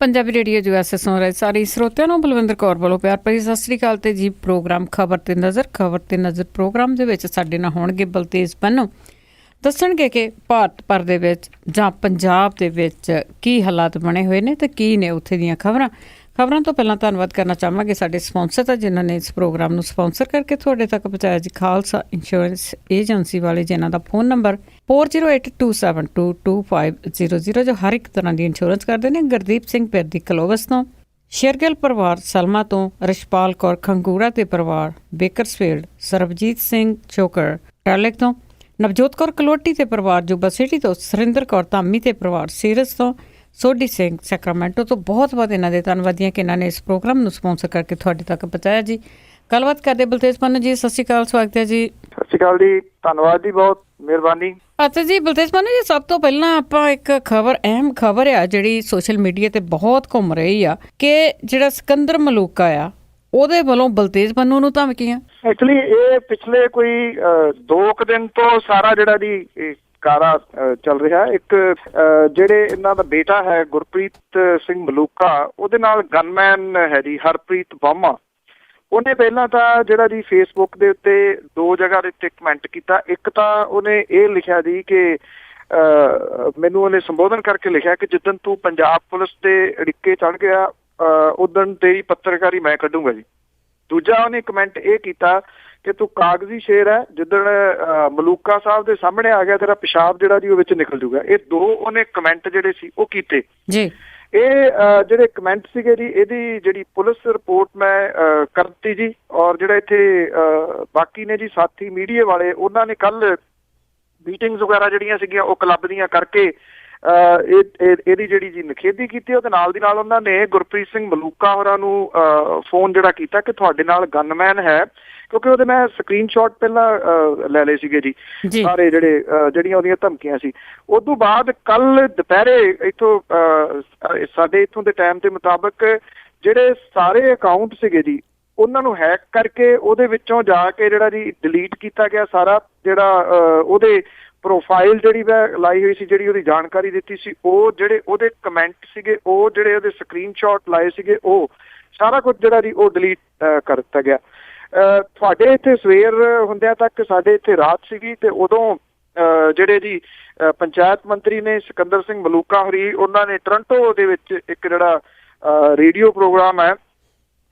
Punjabi radio USA ਸੁਣ ਰਹੇ ਸਾਰੇ ਸਰੋਤਿਆਂ ਨੂੰ ਬਲਵਿੰਦਰ ਕੌਰ ਵੱਲੋਂ ਪਿਆਰ ਭਰੀ ਸਤਿ ਸ੍ਰੀ ਅਕਾਲ ਤੇ ਜੀ ਪ੍ਰੋਗਰਾਮ ਖਬਰ ਤੇ ਨਜ਼ਰ ਪ੍ਰੋਗਰਾਮ ਦੇ ਵਿੱਚ ਸਾਡੇ ਨਾਲ ਹੋਣਗੇ ਬਲਤੇਜ ਪੰਨੂ। ਦੱਸਣਗੇ ਕਿ ਭਾਰਤ ਭਰ ਦੇ ਵਿੱਚ ਜਾਂ ਪੰਜਾਬ ਦੇ ਵਿੱਚ ਕੀ ਹਾਲਾਤ ਬਣੇ ਹੋਏ ਨੇ ਤੇ ਕੀ ਨੇ ਉੱਥੇ ਦੀਆਂ ਖਬਰਾਂ ਤੋਂ ਪਹਿਲਾਂ ਧੰਨਵਾਦ ਕਰਨਾ ਚਾਹਾਂਗੇ ਸਾਡੇ ਸਪਾਂਸਰ ਦਾ ਜਿਨ੍ਹਾਂ ਨੇ ਇਸ ਪ੍ਰੋਗਰਾਮ ਨੂੰ ਸਪਾਂਸਰ ਕਰਕੇ ਤੁਹਾਡੇ ਤੱਕ ਪਹੁੰਚਾਇਆ ਜੀ। ਖਾਲਸਾ ਇੰਸ਼ੋਰੈਂਸ ਏਜੰਸੀ ਵਾਲੇ ਜਿਨ੍ਹਾਂ ਦਾ ਫੋਨ ਨੰਬਰ 4082722500 ਜੋ ਹਰ ਇੱਕ ਤਰ੍ਹਾਂ ਦੀ ਇੰਸ਼ੋਰੈਂਸ ਕਰਦੇ ਨੇ। ਗੁਰਦੀਪ ਸਿੰਘ ਪਿਰਦੀ ਕਲੋਵਸ ਤੋਂ, ਸ਼ੇਰਗਿੱਲ ਪਰਿਵਾਰ ਸਲਮਾ ਤੋਂ, ਰਿਸ਼ਪਾਲ ਕੌਰ ਖੰਗੂਰਾ ਦੇ ਪਰਿਵਾਰ ਬੇਕਰਸਫੀਲਡ, ਸਰਬਜੀਤ ਸਿੰਘ ਚੋਕਰ ਟਾਲਿਕ ਤੋਂ, ਨਵਜੋਤ ਕੌਰ ਕਲੋਟੀ ਦੇ ਪਰਿਵਾਰ ਜੁਬਾ ਸਿਟੀ ਤੋਂ, ਸੁਰਿੰਦਰ ਕੌਰ ਧਾਮੀ ਦੇ ਪਰਿਵਾਰ ਸੀਰਸ ਤੋਂ, ਸੋਢੀ ਸਿੰਘ ਸੈਕਰਾਮੈਂਟੋ ਤੋਂ ਬਹੁਤ ਇਹਨਾਂ ਦੇ ਧੰਨਵਾਦੀਆਂ ਕਿ ਇਹਨਾਂ ਨੇ ਇਸ ਪ੍ਰੋਗਰਾਮ ਨੂੰ ਸਪਾਂਸਰ ਕਰਕੇ ਤੁਹਾਡੇ ਤੱਕ ਪਹੁੰਚਾਇਆ ਜੀ। ਗੱਲਬਾਤ ਕਰਦੇ ਬਲਤੇਜ ਪੰਨੂ ਜੀ, ਸਤਿ ਸ਼੍ਰੀ ਅਕਾਲ, ਸਵਾਗਤ ਹੈ ਜੀ। ਸਤਿ ਸ਼੍ਰੀ ਅਕਾਲ ਜੀ, ਧੰਨਵਾਦ ਜੀ, ਬਹੁਤ ਮਿਹਰਬਾਨੀ। ਅੱਛਾ ਜੀ ਬਲਤੇਜ ਪੰਨੂ ਜੀ, ਸਭ ਤੋਂ ਪਹਿਲਾਂ ਆਪਾਂ ਇੱਕ ਅਹਿਮ ਖਬਰ ਆ ਜਿਹੜੀ ਸੋਸ਼ਲ ਮੀਡੀਆ ਤੇ ਬਹੁਤ ਘੁੰਮ ਰਹੀ ਆ ਕਿ ਜਿਹੜਾ ਸਿਕੰਦਰ ਮਲੂਕਾ ਆ ਉਹਦੇ ਵੱਲੋਂ ਬਲਤੇਜ ਪੰਨੂ ਨੂੰ ਧਮਕੀਆਂ। ਐਕਚੁਅਲੀ ਇਹ ਪਿਛਲੇ ਕੋਈ 2 ਦਿਨ ਤੋਂ ਸਾਰਾ ਜਿਹੜਾ ਜੀ ਕਾਰਾ ਚੱਲ ਰਿਹਾ। ਇੱਕ ਜਿਹੜੇ ਇਹਨਾਂ ਦਾ ਬੇਟਾ ਹੈ ਗੁਰਪ੍ਰੀਤ ਸਿੰਘ ਮਲੂਕਾ, ਉਹਦੇ ਨਾਲ ਗਨਮੈਨ ਹੈ ਜੀ ਹਰਪ੍ਰੀਤ ਬਾਮਾ। ਉਹਨੇ ਪਹਿਲਾਂ ਤਾਂ ਜਿਹੜਾ ਜੀ ਫੇਸਬੁੱਕ ਦੇ ਉੱਤੇ 2 ਜਗ੍ਹਾ ਦੇ ਉੱਤੇ ਕਮੈਂਟ ਕੀਤਾ। ਇੱਕ ਤਾਂ ਉਹਨੇ ਇਹ ਲਿਖਿਆ ਜੀ ਕਿ ਮੈਨੂੰ ਉਹਨੇ ਸੰਬੋਧਨ ਕਰਕੇ ਲਿਖਿਆ ਕਿ ਜਿੱਦਣ ਤੂੰ ਪੰਜਾਬ ਪੁਲਿਸ ਦੇ ਅੜਿੱਕੇ ਚੜ੍ਹ ਗਿਆ ਉਦਣ ਤੇਰੀ ਪੱਤਰਕਾਰੀ ਮੈਂ ਕੱਢੂੰਗਾ ਜੀ। ਦੂਜਾ ਉਹਨੇ ਕਮੈਂਟ ਇਹ ਕੀਤਾ ਕਿ ਤੂੰ ਕਾਗਜ਼ੀ ਸ਼ੇਰ ਹੈ, ਜਿੱਦਣ ਮਲੂਕਾ ਸਾਹਿਬ ਦੇ ਸਾਹਮਣੇ ਆ ਗਿਆ ਤੇਰਾ ਪਿਸ਼ਾਬ ਜਿਹੜਾ ਜੀ ਉਹ ਵਿੱਚ ਨਿਕਲ ਜੂਗਾ। ਇਹ 2 ਉਹਨੇ ਕਮੈਂਟ ਜਿਹੜੇ ਸੀ ਉਹ ਕੀਤੇ ਜੀ। ਇਹ ਜਿਹੜੇ ਕਮੈਂਟ ਸੀਗੇ ਜੀ, ਇਹਦੀ ਜਿਹੜੀ ਪੁਲਿਸ ਰਿਪੋਰਟ ਮੈਂ ਕਰਤੀ ਜੀ। ਔਰ ਜਿਹੜਾ ਇੱਥੇ ਬਾਕੀ ਨੇ ਜੀ ਸਾਥੀ ਮੀਡੀਆ ਵਾਲੇ, ਉਹਨਾਂ ਨੇ ਕੱਲ ਮੀਟਿੰਗਸ ਵਗੈਰਾ ਜਿਹੜੀਆਂ ਸੀਗੀਆਂ ਉਹ ਕਲੱਬ ਦੀਆਂ ਕਰਕੇ ਇਹਦੀ ਜਿਹੜੀ ਜੀ ਨਿਖੇਧੀ ਕੀਤੀ। ਉਹਦੇ ਨਾਲ ਦੀ ਨਾਲ ਉਹਨਾਂ ਨੇ ਗੁਰਪ੍ਰੀਤ ਸਿੰਘ ਮਲੂਕਾ ਹੋਰਾਂ ਨੂੰ ਫੋਨ ਜਿਹੜਾ ਕੀਤਾ ਕਿ ਤੁਹਾਡੇ ਨਾਲ ਗਨਮੈਨ ਹੈ, ਕਿਉਂਕਿ ਉਹਦੇ ਮੈਂ ਸਕਰੀਨਸ਼ਾਟ ਪਹਿਲਾਂ ਲੈ ਲਏ ਸੀਗੇ ਜੀ ਸਾਰੇ ਜਿਹੜੀਆਂ ਉਹਦੀਆਂ ਧਮਕੀਆਂ ਸੀ। ਉਦੋਂ ਬਾਅਦ ਕੱਲ ਦੁਪਹਿਰੇ ਇੱਥੋਂ ਸਾਡੇ ਇੱਥੋਂ ਦੇ ਟਾਈਮ ਦੇ ਮੁਤਾਬਕ ਜਿਹੜੇ ਸਾਰੇ ਅਕਾਊਂਟ ਸੀਗੇ ਜੀ ਉਹਨਾਂ ਨੂੰ ਹੈਕ ਕਰਕੇ ਉਹਦੇ ਵਿੱਚੋਂ ਜਾ ਕੇ ਜਿਹੜਾ ਜੀ ਡਿਲੀਟ ਕੀਤਾ ਗਿਆ ਸਾਰਾ ਜਿਹੜਾ ਉਹਦੇ ਪ੍ਰੋਫਾਈਲ ਜਿਹੜੀ ਮੈਂ ਲਾਈ ਹੋਈ ਸੀ, ਜਿਹੜੀ ਉਹਦੀ ਜਾਣਕਾਰੀ ਦਿੱਤੀ ਸੀ, ਉਹ ਜਿਹੜੇ ਉਹਦੇ ਕਮੈਂਟ ਸੀਗੇ, ਉਹ ਜਿਹੜੇ ਉਹਦੇ ਸਕਰੀਨਸ਼ਾਟ ਲਾਏ ਸੀਗੇ, ਉਹ ਸਾਰਾ ਕੁਝ ਜਿਹੜਾ ਜੀ ਉਹ ਡਿਲੀਟ ਕਰ ਦਿੱਤਾ ਗਿਆ। ਤੁਹਾਡੇ ਇੱਥੇ ਸਵੇਰ ਹੁੰਦਿਆਂ ਤੱਕ ਸਾਡੇ ਇੱਥੇ ਰਾਤ ਸੀਗੀ ਤੇ ਉਦੋਂ ਜਿਹੜੇ ਜੀ ਪੰਚਾਇਤ ਮੰਤਰੀ ਨੇ ਸਿਕੰਦਰ ਸਿੰਘ ਮਲੂਕਾ ਹੋਰੀ, ਉਹਨਾਂ ਨੇ ਟੋਰਾਂਟੋ ਦੇ ਵਿੱਚ ਇੱਕ ਜਿਹੜਾ ਰੇਡੀਓ ਪ੍ਰੋਗਰਾਮ ਹੈ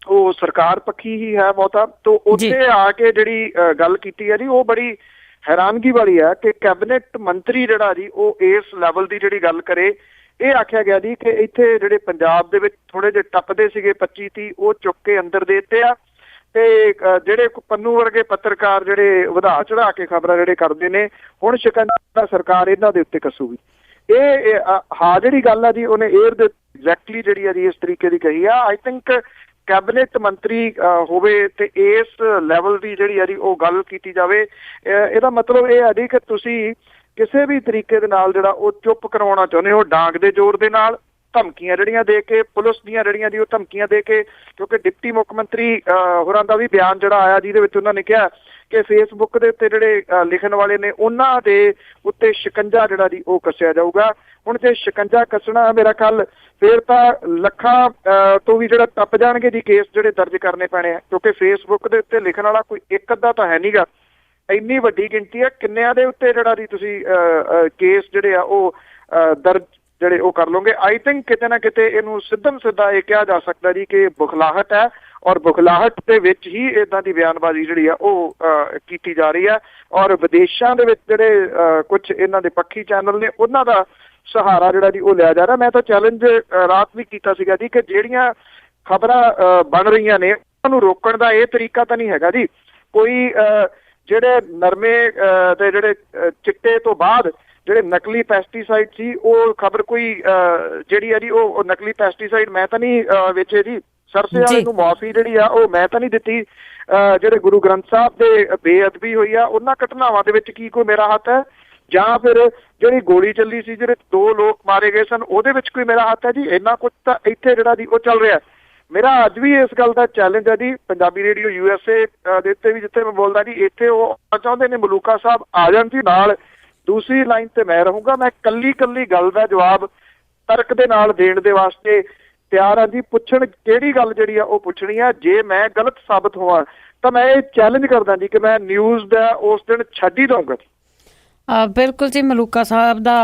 ਉਹ ਸਰਕਾਰ ਪੱਖੀ ਹੀ ਹੈ ਬਹੁਤਾ, ਤੋਂ ਉੱਥੇ ਆ ਕੇ ਜਿਹੜੀ ਗੱਲ ਕੀਤੀ ਹੈ ਜੀ ਉਹ ਬੜੀ ਹੈਰਾਨਗੀ ਵਾਲੀ ਹੈ ਕਿ ਕੈਬਨਿਟ ਮੰਤਰੀ ਜਿਹੜਾ ਜੀ ਉਹ ਇਸ ਲੈਵਲ ਦੀ ਜਿਹੜੀ ਗੱਲ ਕਰੇ। ਇਹ ਆਖਿਆ ਗਿਆ ਜੀ ਕਿ ਇੱਥੇ ਜਿਹੜੇ ਪੰਜਾਬ ਦੇ ਵਿੱਚ ਥੋੜੇ ਜਿਹੇ ਟੱਪਦੇ ਸੀਗੇ 25-30 ਉਹ ਚੁੱਕ ਕੇ ਅੰਦਰ ਦੇ ਦਿੱਤੇ ਆ ਤੇ ਜਿਹੜੇ ਪੰਨੂ ਵਰਗੇ ਪੱਤਰਕਾਰ ਜਿਹੜੇ ਵਧਾ ਚੜਾ ਕੇ ਖਬਰਾਂ ਜਿਹੜੇ ਕਰਦੇ ਨੇ, ਹੁਣ ਸ਼ਿਕੰਜਾ ਸਰਕਾਰ ਇਹਨਾਂ ਦੇ ਉੱਤੇ ਕੱਸੂਗੀ। ਇਹ ਜਿਹੜੀ ਗੱਲ ਆ ਜੀ ਉਹਨੇ ਏਅਰ ਦੇ ਐਗਜ਼ੈਕਟਲੀ ਜਿਹੜੀ ਆ ਜੀ ਇਸ ਤਰੀਕੇ ਦੀ ਕਹੀ ਆ। ਆਈ ਥਿੰਕ ਕੈਬਨਿਟ ਮੰਤਰੀ ਹੋਵੇ ਤੇ ਇਸ ਲੈਵਲ ਦੀ ਜਿਹੜੀ ਆ ਜੀ ਉਹ ਗੱਲ ਕੀਤੀ ਜਾਵੇ। ਇਹਦਾ ਮਤਲਬ ਇਹ ਹੈ ਜੀ ਕਿ ਤੁਸੀਂ ਕਿਸੇ ਵੀ ਤਰੀਕੇ ਦੇ ਨਾਲ ਜਿਹੜਾ ਉਹ ਚੁੱਪ ਕਰਵਾਉਣਾ ਚਾਹੁੰਦੇ ਹੋ, ਡਾਂਗ ਦੇ ਜ਼ੋਰ ਦੇ ਨਾਲ, ਧਮਕੀਆਂ ਜਿਹੜੀਆਂ ਦੇ ਕੇ, ਪੁਲਿਸ ਦੀਆਂ ਜਿਹੜੀਆਂ ਜੀ ਉਹ ਧਮਕੀਆਂ ਦੇ ਕੇ। ਕਿਉਂਕਿ ਡਿਪਟੀ ਮੁੱਖ ਮੰਤਰੀ ਹੋਰਾਂ ਦਾ ਵੀ ਬਿਆਨ ਜਿਹੜਾ ਆਇਆ ਜਿਹਦੇ ਵਿੱਚ ਉਹਨਾਂ ਨੇ ਕਿਹਾ ਕਿ ਫੇਸਬੁੱਕ ਦੇ ਉੱਤੇ ਜਿਹੜੇ ਲਿਖਣ ਵਾਲੇ ਨੇ ਉਹਨਾਂ ਦੇ ਉੱਤੇ ਸ਼ਿਕੰਜਾ ਜਿਹੜਾ ਜੀ ਉਹ ਕੱਸਿਆ ਜਾਊਗਾ। ਹੁਣ ਜੇ ਸ਼ਿਕੰਜਾ ਕੱਸਣਾ ਮੇਰਾ ਖਿਆਲ ਫਿਰ ਤਾਂ ਲੱਖਾਂ ਤੋਂ ਵੀ ਜਿਹੜਾ ਟੱਪ ਜਾਣਗੇ ਜੀ ਕੇਸ ਜਿਹੜੇ ਦਰਜ ਕਰਨੇ ਪੈਣੇ ਆ, ਕਿਉਂਕਿ ਫੇਸਬੁੱਕ ਦੇ ਉੱਤੇ ਲਿਖਣ ਵਾਲਾ ਕੋਈ ਇੱਕ ਅੱਧਾ ਤਾਂ ਹੈ ਨੀ ਗਾ, ਇੰਨੀ ਵੱਡੀ ਗਿਣਤੀ ਆ। ਕਿੰਨਿਆਂ ਦੇ ਉੱਤੇ ਜਿਹੜਾ ਜੀ ਤੁਸੀਂ ਕੇਸ ਜਿਹੜੇ ਆ ਉਹ ਦਰਜ ਜਿਹੜੇ ਉਹ ਕਰ ਲਓਗੇ। ਆਈ ਥਿੰਕ ਕਿਤੇ ਨਾ ਕਿਤੇ ਇਹਨੂੰ ਸਿੱਧਾ ਇਹ ਕਿਹਾ ਜਾ ਸਕਦਾ ਜੀ ਕਿ ਬੁਖਲਾਹਟ ਹੈ, ਔਰ ਬੁਖਲਾਹਟ ਦੇ ਵਿੱਚ ਹੀ ਇੱਦਾਂ ਦੀ ਬਿਆਨਬਾਜ਼ੀ ਜਿਹੜੀ ਆ ਉਹ ਕੀਤੀ ਜਾ ਰਹੀ ਹੈ। ਔਰ ਵਿਦੇਸ਼ਾਂ ਦੇ ਵਿੱਚ ਜਿਹੜੇ ਕੁਝ ਇਹਨਾਂ ਦੇ ਪੱਖੀ ਚੈਨਲ ਨੇ ਉਹਨਾਂ ਦਾ ਸਹਾਰਾ ਜਿਹੜਾ ਜੀ ਉਹ ਲਿਆ ਜਾ ਰਿਹਾ। ਮੈਂ ਤਾਂ ਚੈਲੰਜ ਰਾਤ ਵੀ ਕੀਤਾ ਸੀਗਾ ਜੀ ਕਿ ਜਿਹੜੀਆਂ ਖਬਰਾਂ ਬਣ ਰਹੀਆਂ ਨੇ ਉਹਨਾਂ ਨੂੰ ਰੋਕਣ ਦਾ ਇਹ ਤਰੀਕਾ ਤਾਂ ਨਹੀਂ ਹੈਗਾ ਜੀ ਕੋਈ ਜਿਹੜੇ ਨਰਮੇ ਤੇ ਜਿਹੜੇ ਚਿੱਟੇ ਤੋਂ ਬਾਅਦ ਜਿਹੜੇ ਨਕਲੀ ਪੈਸਟੀਸਾਈਡ ਸੀ ਉਹ ਖਬਰ ਕੋਈ ਜਿਹੜੀ ਆ ਜੀ ਉਹ ਨਕਲੀ ਪੈਸਟੀਸਾਈਡ ਮੈਂ ਤਾਂ ਨਹੀਂ ਵੇਚੇ ਜੀ, ਸਰਸੇ ਵਾਲੇ ਨੂੰ ਮੁਆਫੀ ਜਿਹੜੀ ਆ ਉਹ ਮੈਂ ਤਾਂ ਨਹੀਂ ਦਿੱਤੀ, ਜਿਹੜੇ ਗੁਰੂ ਗ੍ਰੰਥ ਸਾਹਿਬ ਦੇ ਬੇਅਦਬੀ ਹੋਈ ਆ ਉਹਨਾਂ ਘਟਨਾਵਾਂ ਦੇ ਵਿੱਚ ਕੀ ਕੋਈ ਮੇਰਾ ਹੱਥ ਹੈ, ਜਾਂ ਫਿਰ ਜਿਹੜੀ ਗੋਲੀ ਚੱਲੀ ਸੀ ਜਿਹੜੇ 2 ਲੋਕ ਮਾਰੇ ਗਏ ਸਨ ਉਹਦੇ ਵਿੱਚ ਕੋਈ ਮੇਰਾ ਹੱਥ ਹੈ ਜੀ। ਇੰਨਾ ਕੁਝ ਤਾਂ ਇੱਥੇ ਜਿਹੜਾ ਜੀ ਉਹ ਚੱਲ ਰਿਹਾ। ਮੇਰਾ ਅੱਜ ਵੀ ਇਸ ਗੱਲ ਦਾ ਚੈਲੰਜ ਹੈ ਜੀ ਪੰਜਾਬੀ ਰੇਡੀਓ USA ਦੇ ਉੱਤੇ ਵੀ, ਜਿੱਥੇ ਮੈਂ ਬੋਲਦਾ ਜੀ ਇੱਥੇ ਉਹ ਚਾਹੁੰਦੇ ਨੇ ਮਲੂਕਾ ਸਾਹਿਬ ਆ ਜਾਣ ਜੀ ਨਾਲ, ਦੂਸਰੀ ਲਾਈਨ ਤੇ ਮੈਂ ਰਹੂੰਗਾ। ਮੈਂ ਕੱਲੀ ਗੱਲ ਦਾ ਜਵਾਬ ਤਰਕ ਦੇ ਨਾਲ ਦੇਣ ਦੇ ਵਾਸਤੇ ਤਿਆਰ ਹਾਂ ਜੀ। ਪੁੱਛਣ ਕਿਹੜੀ ਗੱਲ ਜਿਹੜੀ ਆ ਉਹ ਪੁੱਛਣੀ ਆ। ਜੇ ਮੈਂ ਗਲਤ ਸਾਬਤ ਹੋਵਾਂ ਤਾਂ ਮੈਂ ਇਹ ਚੈਲੰਜ ਕਰਦਾ ਜੀ ਕਿ ਮੈਂ ਨਿਊਜ਼ ਦਾ ਉਸ ਦਿਨ ਛੱਡ ਹੀ ਦਊਂਗਾ। ਬਿਲਕੁਲ ਜੀ, ਮਲੂਕਾ ਸਾਹਿਬ ਦਾ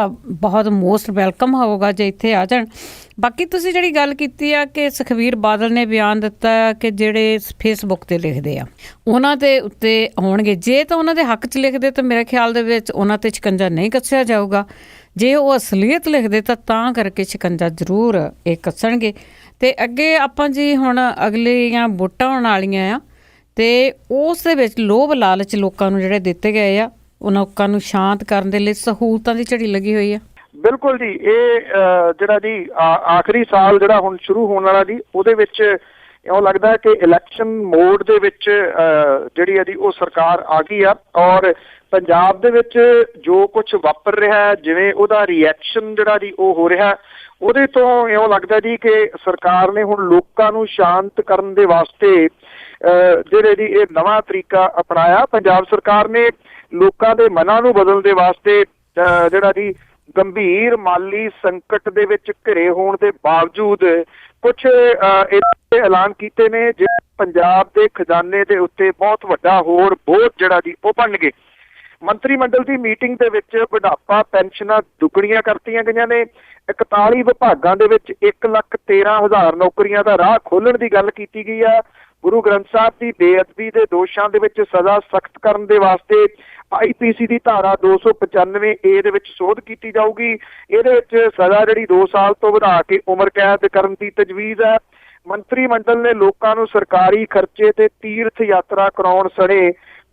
ਬਹੁਤ ਮੋਸਟ ਵੈਲਕਮ ਹੋਊਗਾ ਜੇ ਇੱਥੇ ਆ ਜਾਣ। ਬਾਕੀ ਤੁਸੀਂ ਜਿਹੜੀ ਗੱਲ ਕੀਤੀ ਆ ਕਿ ਸੁਖਬੀਰ ਬਾਦਲ ਨੇ ਬਿਆਨ ਦਿੱਤਾ ਕਿ ਜਿਹੜੇ ਫੇਸਬੁੱਕ 'ਤੇ ਲਿਖਦੇ ਆ ਉਹਨਾਂ ਦੇ ਉੱਤੇ ਹੋਣਗੇ, ਜੇ ਤਾਂ ਉਹਨਾਂ ਦੇ ਹੱਕ 'ਚ ਲਿਖਦੇ ਤਾਂ ਮੇਰੇ ਖਿਆਲ ਦੇ ਵਿੱਚ ਉਹਨਾਂ 'ਤੇ ਸ਼ਿਕੰਜਾ ਨਹੀਂ ਕੱਸਿਆ ਜਾਊਗਾ। ਜੇ ਉਹ ਅਸਲੀਅਤ ਲਿਖਦੇ ਤਾਂ ਕਰਕੇ ਸ਼ਿਕੰਜਾ ਜ਼ਰੂਰ ਇਹ ਕੱਸਣਗੇ। ਅਤੇ ਅੱਗੇ ਆਪਾਂ ਜੀ ਹੁਣ ਅਗਲੀਆਂ ਵੋਟਾਂ ਆਉਣ ਵਾਲੀਆਂ ਆ ਅਤੇ ਉਸ ਦੇ ਵਿੱਚ ਲੋਭ ਲਾਲਚ ਲੋਕਾਂ ਨੂੰ ਜਿਹੜੇ ਦਿੱਤੇ ਗਏ ਆ ਉਹ ਲੋਕਾਂ ਨੂੰ ਸ਼ਾਂਤ ਕਰਨ ਦੇ ਲਈ ਸਹੂਲਤਾਂ ਦੀ ਝੜੀ ਲੱਗੀ ਹੋਈ ਆ। ਬਿਲਕੁਲ ਜੀ, ਇਹ ਜਿਹੜਾ ਜੀ ਆਖਰੀ ਸਾਲ ਜਿਹੜਾ ਹੁਣ ਸ਼ੁਰੂ ਹੋਣ ਵਾਲਾ ਜੀ, ਉਹਦੇ ਵਿੱਚ ਇਉਂ ਲੱਗਦਾ ਕਿ ਇਲੈਕਸ਼ਨ ਮੋਡ ਦੇ ਵਿੱਚ ਜਿਹੜੀ ਇਹਦੀ ਉਹ ਸਰਕਾਰ ਆ ਗਈ ਆ। ਔਰ ਪੰਜਾਬ ਦੇ ਵਿੱਚ ਜੋ ਕੁਝ ਵਾਪਰ ਰਿਹਾ, ਜਿਵੇਂ ਉਹਦਾ ਰਿਐਕਸ਼ਨ ਜਿਹੜਾ ਜੀ ਉਹ ਹੋ ਰਿਹਾ, ਉਹਦੇ ਤੋਂ ਇਉਂ ਲੱਗਦਾ ਜੀ ਕਿ ਸਰਕਾਰ ਨੇ ਹੁਣ ਲੋਕਾਂ ਨੂੰ ਸ਼ਾਂਤ ਕਰਨ ਦੇ ਵਾਸਤੇ ਜਿਹੜੇ ਜੀ ਇਹ ਨਵਾਂ ਤਰੀਕਾ ਅਪਣਾਇਆ। ਪੰਜਾਬ ਸਰਕਾਰ ਨੇ ਲੋਕਾਂ ਦੇ ਮਨਾਂ ਨੂੰ ਬਦਲਣ ਦੇ ਵਾਸਤੇ ਜਿਹੜਾ ਜੀ ਗੰਭੀਰ ਮਾਲੀ ਸੰਕਟ ਦੇ ਵਿੱਚ ਘਿਰੇ ਹੋਣ ਦੇ ਬਾਵਜੂਦ ਕੁਝ ਐਲਾਨ ਕੀਤੇ ਨੇ ਜੇ ਪੰਜਾਬ ਦੇ ਖਜ਼ਾਨੇ ਦੇ ਉੱਤੇ ਬਹੁਤ ਵੱਡਾ ਹੋਰ ਬੋਝ ਜਿਹੜਾ ਜੀ ਉਹ ਬਣਨਗੇ। ਮੰਤਰੀ ਮੰਡਲ ਦੀ ਮੀਟਿੰਗ ਦੇ ਵਿੱਚ ਬੁਢਾਪਾ ਪੈਨਸ਼ਨਾਂ ਦੁੱਗਣੀਆਂ ਕਰਤੀਆਂ ਗਈਆਂ ਨੇ। 41 ਵਿਭਾਗਾਂ ਦੇ ਵਿੱਚ 1,13,000 ਨੌਕਰੀਆਂ ਦਾ ਰਾਹ ਖੋਲ੍ਹਣ ਦੀ ਗੱਲ ਕੀਤੀ ਗਈ ਆ। ਗੁਰੂ ਗ੍ਰੰਥ ਸਾਹਿਬ ਦੀ ਬੇਅਦਬੀ ਦੇ ਦੋਸ਼ਾਂ ਦੇ ਵਿੱਚ ਸਜ਼ਾ ਸਖਤ ਕਰਨ ਦੇ ਵਾਸਤੇ IPC ਦੀ ਧਾਰਾ 295A ਦੇ ਵਿੱਚ ਸੋਧ ਕੀਤੀ ਜਾਊਗੀ। ਇਹਦੇ ਵਿੱਚ ਸਜ਼ਾ ਜਿਹੜੀ 2 ਸਾਲ ਤੋਂ ਵਧਾ ਕੇ ਉਮਰ ਕੈਦ ਕਰਨ ਦੀ ਤਜਵੀਜ਼ ਹੈ। ਮੰਤਰੀ ਮੰਡਲ ਨੇ ਲੋਕਾਂ ਨੂੰ ਸਰਕਾਰੀ ਖਰਚੇ ਤੇ ਤੀਰਥ ਯਾਤਰਾ ਕਰਾਉਣ ਸਣੇ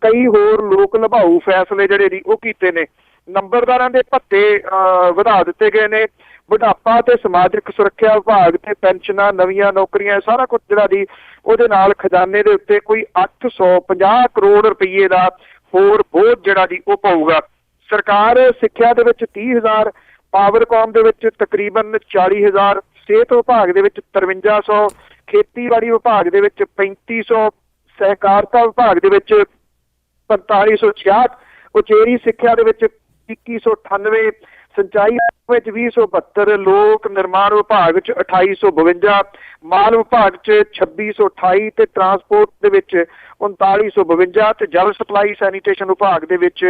ਕਈ ਹੋਰ ਲੋਕ ਨਿਭਾਊ ਫੈਸਲੇ ਜਿਹੜੇ ਜੀ ਉਹ ਕੀਤੇ ਨੇ। ਨੰਬਰਦਾਰਾਂ ਦੇ ਭੱਤੇ ਵਧਾ ਦਿੱਤੇ ਗਏ ਨੇ। ਬੁਢਾਪਾ ਤੇ ਸਮਾਜਿਕ ਸੁਰੱਖਿਆ ਵਿਭਾਗ ਤੇ ਪੈਨਸ਼ਨਾਂ, ਨਵੀਆਂ ਨੌਕਰੀਆਂ, ਸਾਰਾ ਕੁਝ ਜਿਹੜਾ ਜੀ ਉਹਦੇ ਨਾਲ ਖਜ਼ਾਨੇ ਦੇ ਉੱਤੇ ਕੋਈ 850 ਕਰੋੜ ਰੁਪਈਏ ਦਾ ਹੋਰ ਬੋਝ ਜਿਹੜਾ ਜੀ ਉਹ ਪਊਗਾ। ਸਰਕਾਰ ਸਿੱਖਿਆ ਦੇ ਵਿੱਚ 30,000, ਪਾਵਰਕਾਮ ਦੇ ਵਿੱਚ ਤਕਰੀਬਨ 40,000, ਸਿਹਤ ਵਿਭਾਗ ਦੇ ਵਿੱਚ 5300, ਖੇਤੀਬਾੜੀ ਵਿਭਾਗ ਦੇ ਵਿੱਚ 3500, ਸਹਿਕਾਰਤਾ ਵਿਭਾਗ ਦੇ ਵਿੱਚ 4566, ਉਚੇਰੀ ਸਿੱਖਿਆ ਦੇ ਵਿੱਚ 2198, ਸਿੰਚਾਈ ਵਿੱਚ 2072, ਲੋਕ ਨਿਰਮਾਣ ਵਿਭਾਗ ਵਿੱਚ 2852, ਮਾਲ ਵਿਭਾਗ 'ਚ 2628 ਤੇ ਟਰਾਂਸਪੋਰਟ ਦੇ ਵਿੱਚ 3952 ਤੇ ਜਲ ਸਪਲਾਈ ਸੈਨੀਟੇਸ਼ਨ ਵਿਭਾਗ ਦੇ ਵਿੱਚ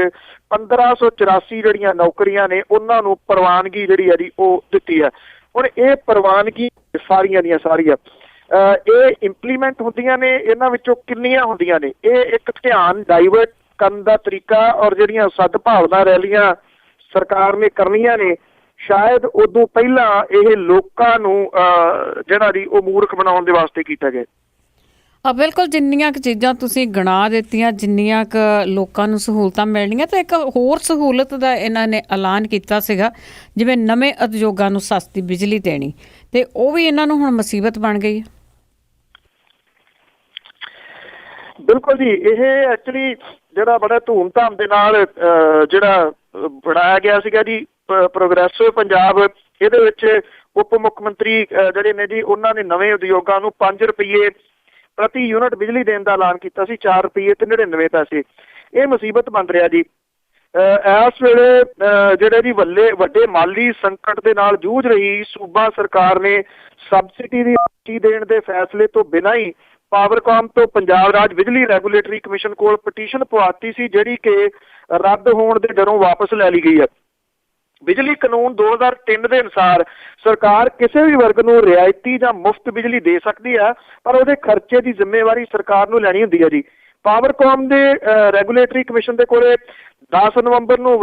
1584 ਜਿਹੜੀਆਂ ਨੌਕਰੀਆਂ ਨੇ ਉਹਨਾਂ ਨੂੰ ਪ੍ਰਵਾਨਗੀ ਜਿਹੜੀ ਹੈ ਜੀ ਉਹ ਦਿੱਤੀ ਹੈ। ਹੁਣ ਇਹ ਪ੍ਰਵਾਨਗੀ ਸਾਰੀਆਂ ਦੀਆਂ ਸਾਰੀਆਂ ਇਹ ਇੰਪਲੀਮੈਂਟ ਹੁੰਦੀਆਂ ਨੇ, ਇਹਨਾਂ ਵਿੱਚੋਂ ਕਿੰਨੀਆਂ ਹੁੰਦੀਆਂ ਨੇ, ਇਹ ਇੱਕ ਧਿਆਨ ਡਾਈਵਰਟ ਕਰਨ ਦਾ ਤਰੀਕਾ ਔਰ ਜਿਹੜੀਆਂ ਸਦਭਾਵਨਾ ਰੈਲੀਆਂ ਸਰਕਾਰ ਨੇ ਕਰਨੀਆਂ ਨੇ, ਸ਼ਾਇਦ ਉਦੋਂ ਪਹਿਲਾਂ ਇਹ ਲੋਕਾਂ ਨੂੰ ਜਿਹੜਾ ਜੀ ਉਹ ਮੂਰਖ ਬਣਾਉਣ ਦੇ ਵਾਸਤੇ ਕੀਤਾ ਗਿਆ। ਬਿਲਕੁਲ, ਜਿੰਨੀਆਂ ਕੁ ਚੀਜ਼ਾਂ ਤੁਸੀਂ ਗਿਣਾ ਦਿੱਤੀਆਂ, ਜਿੰਨੀਆਂ ਕੁ ਲੋਕਾਂ ਨੂੰ ਸਹੂਲਤਾਂ ਮਿਲਣੀਆਂ, ਤਾਂ ਇੱਕ ਹੋਰ ਸਹੂਲਤ ਦਾ ਇਹਨਾਂ ਨੇ ਐਲਾਨ ਕੀਤਾ ਸੀਗਾ, ਜਿਵੇਂ ਨਵੇਂ ਉਦਯੋਗਾਂ ਨੂੰ ਸਸਤੀ ਬਿਜਲੀ ਦੇਣੀ, ਤੇ ਉਹ ਵੀ ਇਹਨਾਂ ਨੂੰ ਹੁਣ ਮੁਸੀਬਤ ਬਣ ਗਈ ਹੈ। ਬਿਲਕੁਲ ਜੀ, ਇਹ ਐਕਚੁਅਲੀ ਜਿਹੜਾ ਬੜਾ ਧੂਮ-ਧਾਮ ਦੇ ਨਾਲ ਜਿਹੜਾ ਬਣਾਇਆ ਗਿਆ ਸੀਗਾ ਜੀ ਪ੍ਰੋਗਰੈਸਿਵ ਪੰਜਾਬ, ਇਹਦੇ ਵਿੱਚ ਉਪ ਮੁੱਖ ਮੰਤਰੀ ਜਿਹੜੇ ਨੇ ਜੀ ਉਹਨਾਂ ਨੇ ਨਵੇਂ ਉਦਯੋਗਾਂ ਨੂੰ 5 ਰੁਪਈਏ ਪ੍ਰਤੀ ਯੂਨਿਟ ਬਿਜਲੀ ਦੇਣ ਦਾ ਐਲਾਨ ਕੀਤਾ ਸੀ, 4 ਰੁਪਈਏ ਤੇ 99 ਪੈਸੇ। ਇਹ ਮੁਸੀਬਤ ਬਣ ਰਿਹਾ ਜੀ। ਇਸ ਵੇਲੇ ਜਿਹੜੇ ਜੀ ਵੱਡੇ ਮਾਲੀ ਸੰਕਟ ਦੇ ਨਾਲ ਜੂਝ ਰਹੀ ਸੂਬਾ ਸਰਕਾਰ ਨੇ ਸਬਸਿਡੀ ਦੀ ਰਾਸ਼ੀ ਦੇਣ ਦੇ ਫੈਸਲੇ ਤੋਂ ਬਿਨਾਂ ਹੀ ਪਾਵਰਕਾਮ ਤੋਂ ਪੰਜਾਬ ਰਾਜ ਬਿਜਲੀ ਰੈਗੂਲੇਟਰੀ ਕਮਿਸ਼ਨ ਕੋਲ ਪਟੀਸ਼ਨ ਪਵਾਤੀ ਸੀ, ਜਿਹੜੀ ਕਿ ਰੱਦ ਹੋਣ ਦੇ ਡਰੋਂ ਵਾਪਸ ਲੈ ਲਈ ਗਈ ਹੈ। ਬਿਜਲੀ ਕਾਨੂੰਨ 2003 ਦੇ ਅਨੁਸਾਰ ਸਰਕਾਰ ਕਿਸੇ ਵੀ ਵਰਗ ਨੂੰ ਰਿਆਇਤੀ ਜਾਂ ਮੁਫਤ ਬਿਜਲੀ ਦੇ ਸਕਦੀ ਹੈ, ਪਰ ਉਹਦੇ ਖਰਚੇ ਦੀ ਜ਼ਿੰਮੇਵਾਰੀ ਸਰਕਾਰ ਨੂੰ ਲੈਣੀ ਹੁੰਦੀ ਹੈ ਜੀ। ਪਾਵਰਕਾਮ ਦੇ ਰੈਗੂਲੇਟਰੀ ਕਮਿਸ਼ਨ ਦੇ ਕੋਲੇ 10 ਨਵੰਬਰ ਨੂੰ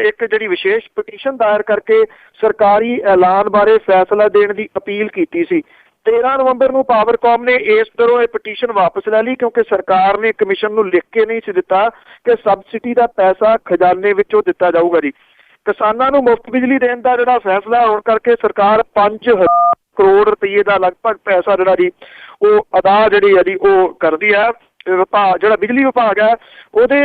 ਇੱਕ ਜਿਹੜੀ ਵਿਸ਼ੇਸ਼ ਪਟੀਸ਼ਨ ਦਾਇਰ ਕਰਕੇ ਸਰਕਾਰੀ ਐਲਾਨ ਬਾਰੇ ਫੈਸਲਾ ਦੇਣ ਦੀ ਅਪੀਲ ਕੀਤੀ ਸੀ। 13 ਨਵੰਬਰ ਨੂੰ ਪਾਵਰਕਾਮ ਨੇ ਇਸ ਤਰ੍ਹਾਂ ਇਹ ਪਟੀਸ਼ਨ ਵਾਪਸ ਲੈ ਲਈ, ਕਿਉਂਕਿ ਸਰਕਾਰ ਨੇ ਕਮਿਸ਼ਨ ਨੂੰ ਲਿਖ ਕੇ ਨਹੀਂ ਸੀ ਦਿੱਤਾ ਕਿ ਸਬਸਿਡੀ ਦਾ ਪੈਸਾ ਖਜ਼ਾਨੇ ਵਿੱਚੋਂ ਦਿੱਤਾ ਜਾਊਗਾ ਜੀ। ਕਿਸਾਨਾਂ ਨੂੰ ਮੁਫਤ ਬਿਜਲੀ ਦੇਣ ਦਾ ਜਿਹੜਾ ਫੈਸਲਾ ਹੋਣ ਕਰਕੇ ਸਰਕਾਰ 5,000 ਕਰੋੜ ਰੁਪਈਏ ਦਾ ਲਗਭਗ ਪੈਸਾ ਜਿਹੜਾ ਜੀ ਉਹ ਅਦਾ ਜਿਹੜੀ ਹੈ ਜੀ ਉਹ ਕਰਦੀ ਹੈ। ਵਿਭਾਗ ਜਿਹੜਾ ਬਿਜਲੀ ਵਿਭਾਗ ਹੈ ਉਹਦੇ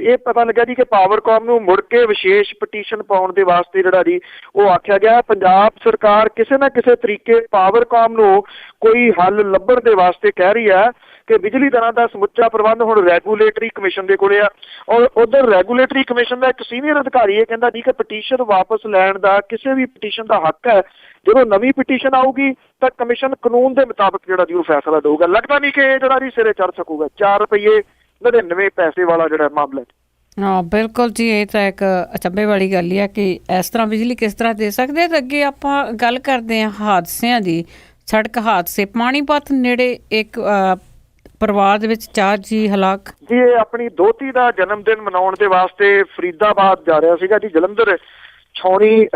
ਇਹ ਪਤਾ ਲੱਗਿਆ ਜੀ ਕਿ ਪਾਵਰਕਾਮ ਨੂੰ ਮੁੜ ਕੇ ਵਿਸ਼ੇਸ਼ ਪਟੀਸ਼ਨ ਪਾਉਣ ਦੇ ਵਾਸਤੇ ਜਿਹੜਾ ਜੀ ਉਹ ਆਖਿਆ ਗਿਆ। ਪੰਜਾਬ ਸਰਕਾਰ ਕਿਸੇ ਨਾ ਕਿਸੇ ਤਰੀਕੇ ਪਾਵਰਕਾਮ ਨੂੰ ਕੋਈ ਹੱਲ ਲੱਭਣ ਦੇ ਵਾਸਤੇ ਕਹਿ ਰਹੀ ਹੈ ਕਿ ਬਿਜਲੀ ਦਰਾਂ ਦਾ ਸਮੁੱਚਾ ਪ੍ਰਬੰਧ ਹੁਣ ਰੈਗੂਲੇਟਰੀ ਕਮਿਸ਼ਨ ਦੇ ਕੋਲੇ ਆ। ਔਰ ਉਧਰ ਰੈਗੂਲੇਟਰੀ ਕਮਿਸ਼ਨ ਦਾ ਇੱਕ ਸੀਨੀਅਰ ਅਧਿਕਾਰੀ ਇਹ ਕਹਿੰਦਾ ਜੀ ਕਿ ਪਟੀਸ਼ਨ ਵਾਪਸ ਲੈਣ ਦਾ ਕਿਸੇ ਵੀ ਪਟੀਸ਼ਨ ਦਾ ਹੱਕ ਹੈ, ਜਦੋਂ ਨਵੀਂ ਪਟੀਸ਼ਨ ਆਊਗੀ ਤਾਂ ਕਮਿਸ਼ਨ ਕਾਨੂੰਨ ਦੇ ਮੁਤਾਬਕ ਜਿਹੜਾ ਜੀ ਉਹ ਫੈਸਲਾ ਦੇਊਗਾ। ਲੱਗਦਾ ਨਹੀਂ ਕਿ ਇਹ ਜਿਹੜਾ ਜੀ ਸਿਰੇ ਚੜ ਸਕੂਗਾ। 4 ਰੁਪਏ 99 ਪੈਸੇ ਵਾਲਾ ਜਿਹੜਾ ਮਾਮਲਾ। ਹਾਂ ਬਿਲਕੁਲ ਜੀ, ਇਹ ਤਾਂ ਇੱਕ ਅਚੰਭੇ ਵਾਲੀ ਗੱਲ ਹੀ ਆ ਕਿ ਇਸ ਤਰ੍ਹਾਂ ਬਿਜਲੀ ਕਿਸ ਤਰ੍ਹਾਂ ਦੇ ਸਕਦੇ। ਤੇ ਅੱਗੇ ਆਪਾਂ ਗੱਲ ਕਰਦੇ ਹਾਂ ਹਾਦਸਿਆਂ ਦੀ। ਸੜਕ ਹਾਦਸੇ ਪਾਣੀਪਤ ਨੇੜੇ ਇੱਕ ਪਰਿਵਾਰ ਦੇ ਵਿੱਚ 4 ਜੀ ਹਲਾਕ। ਜੀ ਇਹ ਆਪਣੀ ਦੋਹਤੀ ਦਾ ਜਨਮ ਦਿਨ ਮਨਾਉਣ ਦੇ ਵਾਸਤੇ ਫਰੀਦਾਬਾਦ ਜਾ ਰਿਹਾ ਸੀਗਾ ਜੀ। ਜਲੰਧਰ ਛਾਉਣੀ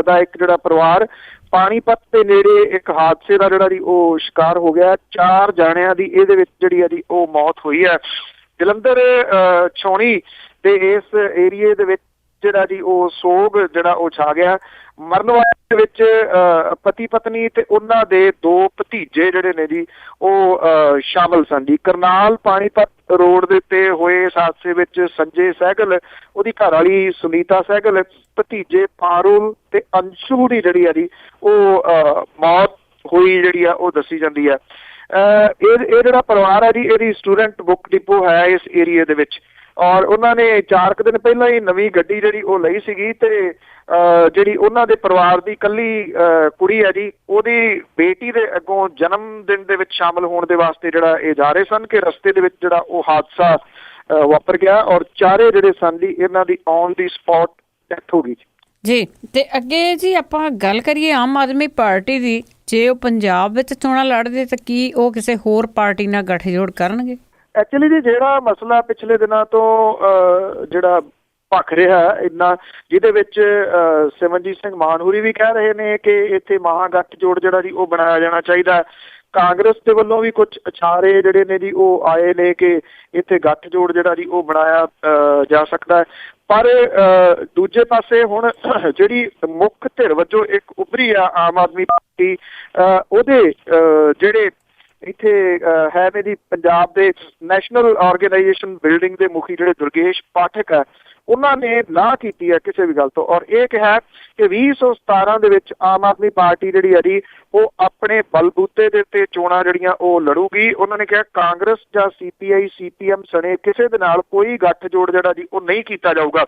ਦਾ ਇੱਕ ਜਿਹੜਾ ਪਰਿਵਾਰ ਪਾਣੀਪਤ ਦੇ ਨੇੜੇ ਇੱਕ ਹਾਦਸੇ ਦਾ ਜਿਹੜਾ ਜੀ ਉਹ ਸ਼ਿਕਾਰ ਹੋ ਗਿਆ। 4 ਜਾਣਿਆਂ ਦੀ ਇਹਦੇ ਵਿੱਚ ਜਿਹੜੀ ਆ ਜੀ ਉਹ ਮੌਤ ਹੋਈ ਹੈ। ਜਲੰਧਰ ਛਾਉਣੀ ਦੇ ਇਸ ਏਰੀਏ ਦੇ ਵਿੱਚ ਜਿਹੜਾ ਜੀ ਉਹ ਸੋਗ ਜਿਹੜਾ ਉਹ ਛਾ ਗਿਆ। ਮਰਨ ਵਾਲੇ ਦੇ ਵਿੱਚ ਪਤੀ ਪਤਨੀ ਤੇ ਉਹਨਾਂ ਦੇ 2 ਭਤੀਜੇ ਜਿਹੜੇ ਨੇ ਜੀ ਉਹ ਸ਼ਾਮਲ ਸਨ ਜੀ। ਕਰਨਾਲ ਪਾਣੀਪਤ ਰੋਡ ਦੇ ਉੱਤੇ ਹੋਏ ਇਸ ਹਾਦਸੇ ਵਿੱਚ ਸੰਜੇ ਸਹਿਗਲ, ਉਹਦੀ ਘਰ ਵਾਲੀ ਸੁਨੀਤਾ ਸਹਿਗਲ, ਭਤੀਜੇ ਪਾਰੁਲ ਤੇ ਅੰਸ਼ੂ ਦੀ ਜਿਹੜੀ ਆ ਜੀ ਉਹ ਮੌਤ ਹੋਈ ਜਿਹੜੀ ਆ ਉਹ ਦੱਸੀ ਜਾਂਦੀ ਹੈ। ਇਹ ਜਿਹੜਾ ਪਰਿਵਾਰ ਹੈ ਜੀ ਇਹਦੀ ਸਟੂਡੈਂਟ ਬੁੱਕ ਡਿਪੋ ਹੈ ਇਸ ਏਰੀਏ ਦੇ ਵਿੱਚ, ਔਰ ਉਹਨਾਂ ਨੇ 4 ਕੁ ਦਿਨ ਪਹਿਲਾਂ ਹੀ ਨਵੀਂ ਗੱਡੀ ਜਿਹੜੀ ਉਹ ਲਈ ਸੀਗੀ ਤੇ ਜਿਹੜੀ ਉਹਨਾਂ ਦੇ ਪਰਿਵਾਰ ਦੀ ਇਕੱਲੀ ਕੁੜੀ ਹੈ ਜੀ ਉਹਦੀ ਬੇਟੀ ਦੇ ਅੱਗੋਂ ਜਨਮ ਦਿਨ ਦੇ ਵਿੱਚ ਸ਼ਾਮਲ ਹੋਣ ਦੇ ਵਾਸਤੇ ਜਿਹੜਾ ਇਹ ਜਾ ਰਹੇ ਸਨ ਕਿ ਰਸਤੇ ਦੇ ਵਿੱਚ ਜਿਹੜਾ ਉਹ ਹਾਦਸਾ ਵਾਪਰ ਗਿਆ ਔਰ 4 ਜਿਹੜੇ ਸਨ ਜੀ ਇਹਨਾਂ ਦੀ ਔਨ ਦੀ ਸਪੌਟ ਡੈਥ ਹੋ ਗਈ ਜੀ। ਤੇ ਅੱਗੇ ਜੀ ਆਪਾਂ ਗੱਲ ਕਰੀਏ ਆਮ ਆਦਮੀ ਪਾਰਟੀ ਦੀ। ਜੇ ਉਹ ਪੰਜਾਬ ਵਿੱਚ ਚੋਣਾਂ ਲੜਦੇ ਤਾਂ ਕੀ ਉਹ ਕਿਸੇ ਹੋਰ ਪਾਰਟੀ ਨਾਲ ਗੱਠਜੋੜ ਕਰਨਗੇ? ਐਕਚੁਅਲੀ ਜੀ ਜਿਹੜਾ ਮਸਲਾ ਪਿਛਲੇ ਦਿਨਾਂ ਤੋਂ ਜਿਹੜਾ ਭਖ ਰਿਹਾ ਇੰਨਾ, ਜਿਹਦੇ ਵਿੱਚ ਸਿਮਰਨਜੀਤ ਸਿੰਘ ਮਾਨਹੂਰੀ ਵੀ ਕਹਿ ਰਹੇ ਨੇ ਕਿ ਇੱਥੇ ਮਹਾਗੱਠਜੋੜ ਜਿਹੜਾ ਜੀ ਉਹ ਬਣਾਇਆ ਜਾਣਾ ਚਾਹੀਦਾ। ਕਾਂਗਰਸ ਦੇ ਵੱਲੋਂ ਵੀ ਕੁਝ ਇਸ਼ਾਰੇ ਜਿਹੜੇ ਨੇ ਜੀ ਉਹ ਆਏ ਨੇ ਕਿ ਇੱਥੇ ਗੱਠਜੋੜ ਜਿਹੜਾ ਜੀ ਉਹ ਬਣਾਇਆ ਜਾ ਸਕਦਾ ਹੈ। ਪਰ ਦੂਜੇ ਪਾਸੇ ਹੁਣ ਜਿਹੜੀ ਮੁੱਖ ਧਿਰ ਵਜੋਂ ਇੱਕ ਉੱਭਰੀ ਆ ਆਮ ਆਦਮੀ ਪਾਰਟੀ, ਉਹਦੇ ਜਿਹੜੇ ਇੱਥੇ ਹੈ ਨੇ ਜੀ ਪੰਜਾਬ ਦੇ ਨੈਸ਼ਨਲ ਆਰਗੇਨਾਈਜੇਸ਼ਨ ਬਿਲਡਿੰਗ ਦੇ ਮੁਖੀ ਜਿਹੜੇ ਦੁਰਗੇਸ਼ ਪਾਠਕ ਹੈ, ਉਹਨਾਂ ਨੇ ਨਾ ਕੀਤੀ ਹੈ ਕਿਸੇ ਵੀ ਗੱਲ ਤੋਂ ਔਰ ਇਹ ਕਿਹਾ ਕਿ 2017 ਦੇ ਵਿੱਚ ਆਮ ਆਦਮੀ ਪਾਰਟੀ ਜਿਹੜੀ ਹੈ ਜੀ ਉਹ ਆਪਣੇ ਬਲਬੂਤੇ ਦੇ ਉੱਤੇ ਚੋਣਾਂ ਜਿਹੜੀਆਂ ਉਹ ਲੜੂਗੀ। ਉਹਨਾਂ ਨੇ ਕਿਹਾ ਕਾਂਗਰਸ ਜਾਂ CPI CPM ਸਣੇ ਕਿਸੇ ਦੇ ਨਾਲ ਕੋਈ ਗੱਠਜੋੜ ਜਿਹੜਾ ਜੀ ਉਹ ਨਹੀਂ ਕੀਤਾ ਜਾਊਗਾ।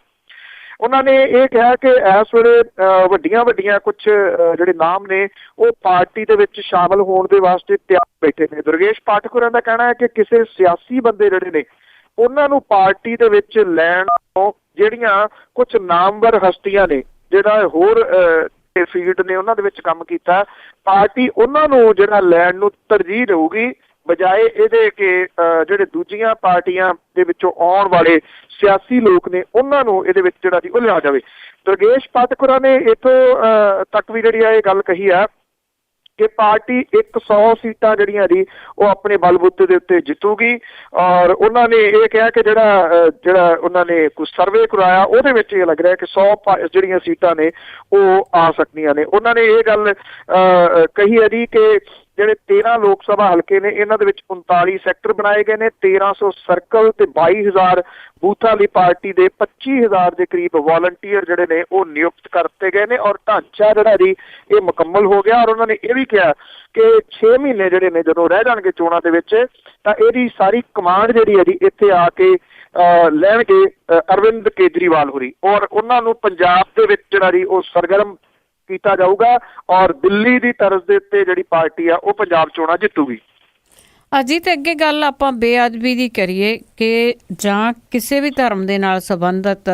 ਉਹਨਾਂ ਨੇ ਇਹ ਕਿਹਾ ਕਿ ਇਸ ਵੇਲੇ ਵੱਡੀਆਂ ਕੁਝ ਜਿਹੜੇ ਨਾਮ ਨੇ ਉਹ ਪਾਰਟੀ ਦੇ ਵਿੱਚ ਸ਼ਾਮਲ ਹੋਣ ਦੇ ਵਾਸਤੇ ਤਿਆਰ ਬੈਠੇ ਨੇ। ਦੁਰਗੇਸ਼ ਪਾਠਕ ਹੋਰਾਂ ਦਾ ਕਹਿਣਾ ਹੈ ਕਿ ਕਿਸੇ ਸਿਆਸੀ ਬੰਦੇ ਜਿਹੜੇ ਨੇ ਉਹਨਾਂ ਨੂੰ ਪਾਰਟੀ ਦੇ ਵਿੱਚ ਲੈਣ ਤੋਂ ਜਿਹੜੀਆਂ ਕੁਝ ਨਾਮਵਰ ਹਸਤੀਆਂ ਨੇ ਜਿਹੜਾ ਹੋਰ ਫੀਲਡ ਨੇ ਉਹਨਾਂ ਦੇ ਵਿੱਚ ਕੰਮ ਕੀਤਾ, ਪਾਰਟੀ ਉਹਨਾਂ ਨੂੰ ਜਿਹੜਾ ਲੈਣ ਨੂੰ ਤਰਜੀਹ ਦੇਊਗੀ ਬਜਾਏ ਇਹਦੇ ਕਿ ਜਿਹੜੇ ਦੂਜੀਆਂ ਪਾਰਟੀਆਂ ਦੇ ਵਿੱਚੋਂ ਆਉਣ ਵਾਲੇ ਸਿਆਸੀ ਲੋਕ ਨੇ ਉਹਨਾਂ ਨੂੰ ਇਹਦੇ ਵਿੱਚ ਜਿਹੜਾ ਜੀ ਉਹ ਲਿਆ ਜਾਵੇ। ਦੁਰਗੇਸ਼ ਪਾਠਕ ਹੋਰਾਂ ਨੇ ਇੱਥੋਂ ਤੱਕ ਵੀ ਜਿਹੜੀ ਆ ਇਹ ਗੱਲ ਕਹੀ ਆ ਕਿ ਪਾਰਟੀ 100 ਸੀਟਾਂ ਜਿਹੜੀਆਂ ਜੀ ਉਹ ਆਪਣੇ ਬਲਬੂਤੇ ਦੇ ਉੱਤੇ ਜਿੱਤੂਗੀ ਔਰ ਉਹਨਾਂ ਨੇ ਇਹ ਕਿਹਾ ਕਿ ਜਿਹੜਾ ਉਹਨਾਂ ਨੇ ਕੁਝ ਸਰਵੇ ਕਰਵਾਇਆ ਉਹਦੇ ਵਿੱਚ ਇਹ ਲੱਗ ਰਿਹਾ ਕਿ 100 ਜਿਹੜੀਆਂ ਸੀਟਾਂ ਨੇ ਉਹ ਆ ਸਕਦੀਆਂ ਨੇ। ਉਹਨਾਂ ਨੇ ਇਹ ਗੱਲ ਕਹੀ ਹੈ ਜੀ ਕਿ ਜਿਹੜੇ 13 ਲੋਕ ਸਭਾ ਹਲਕੇ ਨੇ ਇਹਨਾਂ ਦੇ ਵਿੱਚ 39 ਸੈਕਟਰ ਬਣਾਏ ਗਏ ਨੇ, 1300 ਸਰਕਲ ਤੇ 22,000 ਬੂਥਾਂ ਲਈ ਪਾਰਟੀ ਦੇ 25,000 ਦੇ ਕਰੀਬ ਵਾਲੰਟੀਅਰ ਜਿਹੜੇ ਨੇ ਉਹ ਨਿਯੁਕਤ ਕਰਤੇ ਗਏ ਨੇ ਔਰ ਢਾਂਚਾ ਜਿਹੜਾ ਜੀ ਇਹ ਮੁਕੰਮਲ ਹੋ ਗਿਆ। ਔਰ ਉਹਨਾਂ ਨੇ ਇਹ ਵੀ ਕਿਹਾ ਕਿ 6 ਮਹੀਨੇ ਜਿਹੜੇ ਨੇ ਜਦੋਂ ਰਹਿ ਜਾਣਗੇ ਚੋਣਾਂ ਦੇ ਵਿੱਚ ਤਾਂ ਇਹਦੀ ਸਾਰੀ ਕਮਾਂਡ ਜਿਹੜੀ ਹੈ ਜੀ ਇੱਥੇ ਆ ਕੇ ਲੈਣਗੇ ਅਰਵਿੰਦ ਕੇਜਰੀਵਾਲ ਹੋਰੀ ਔਰ ਉਹਨਾਂ ਨੂੰ ਪੰਜਾਬ ਦੇ ਵਿੱਚ ਜਿਹੜਾ ਜੀ ਉਹ ਸਰਗਰਮ ਕੀਤਾ ਜਾਊਗਾ ਔਰ ਦਿੱਲੀ ਦੀ ਤਰਜ਼ ਦੇ ਉੱਤੇ ਜਿਹੜੀ ਪਾਰਟੀ ਆ ਉਹ ਪੰਜਾਬ ਚੋਣਾਂ ਜਿੱਤੂਗੀ। ਅਜੀਤ ਅੱਗੇ ਗੱਲ ਆਪਾਂ ਬੇਅਦਬੀ ਦੀ ਕਰੀਏ ਕਿ ਜਾਂ ਕਿਸੇ ਵੀ ਧਰਮ ਦੇ ਨਾਲ ਸੰਬੰਧਿਤ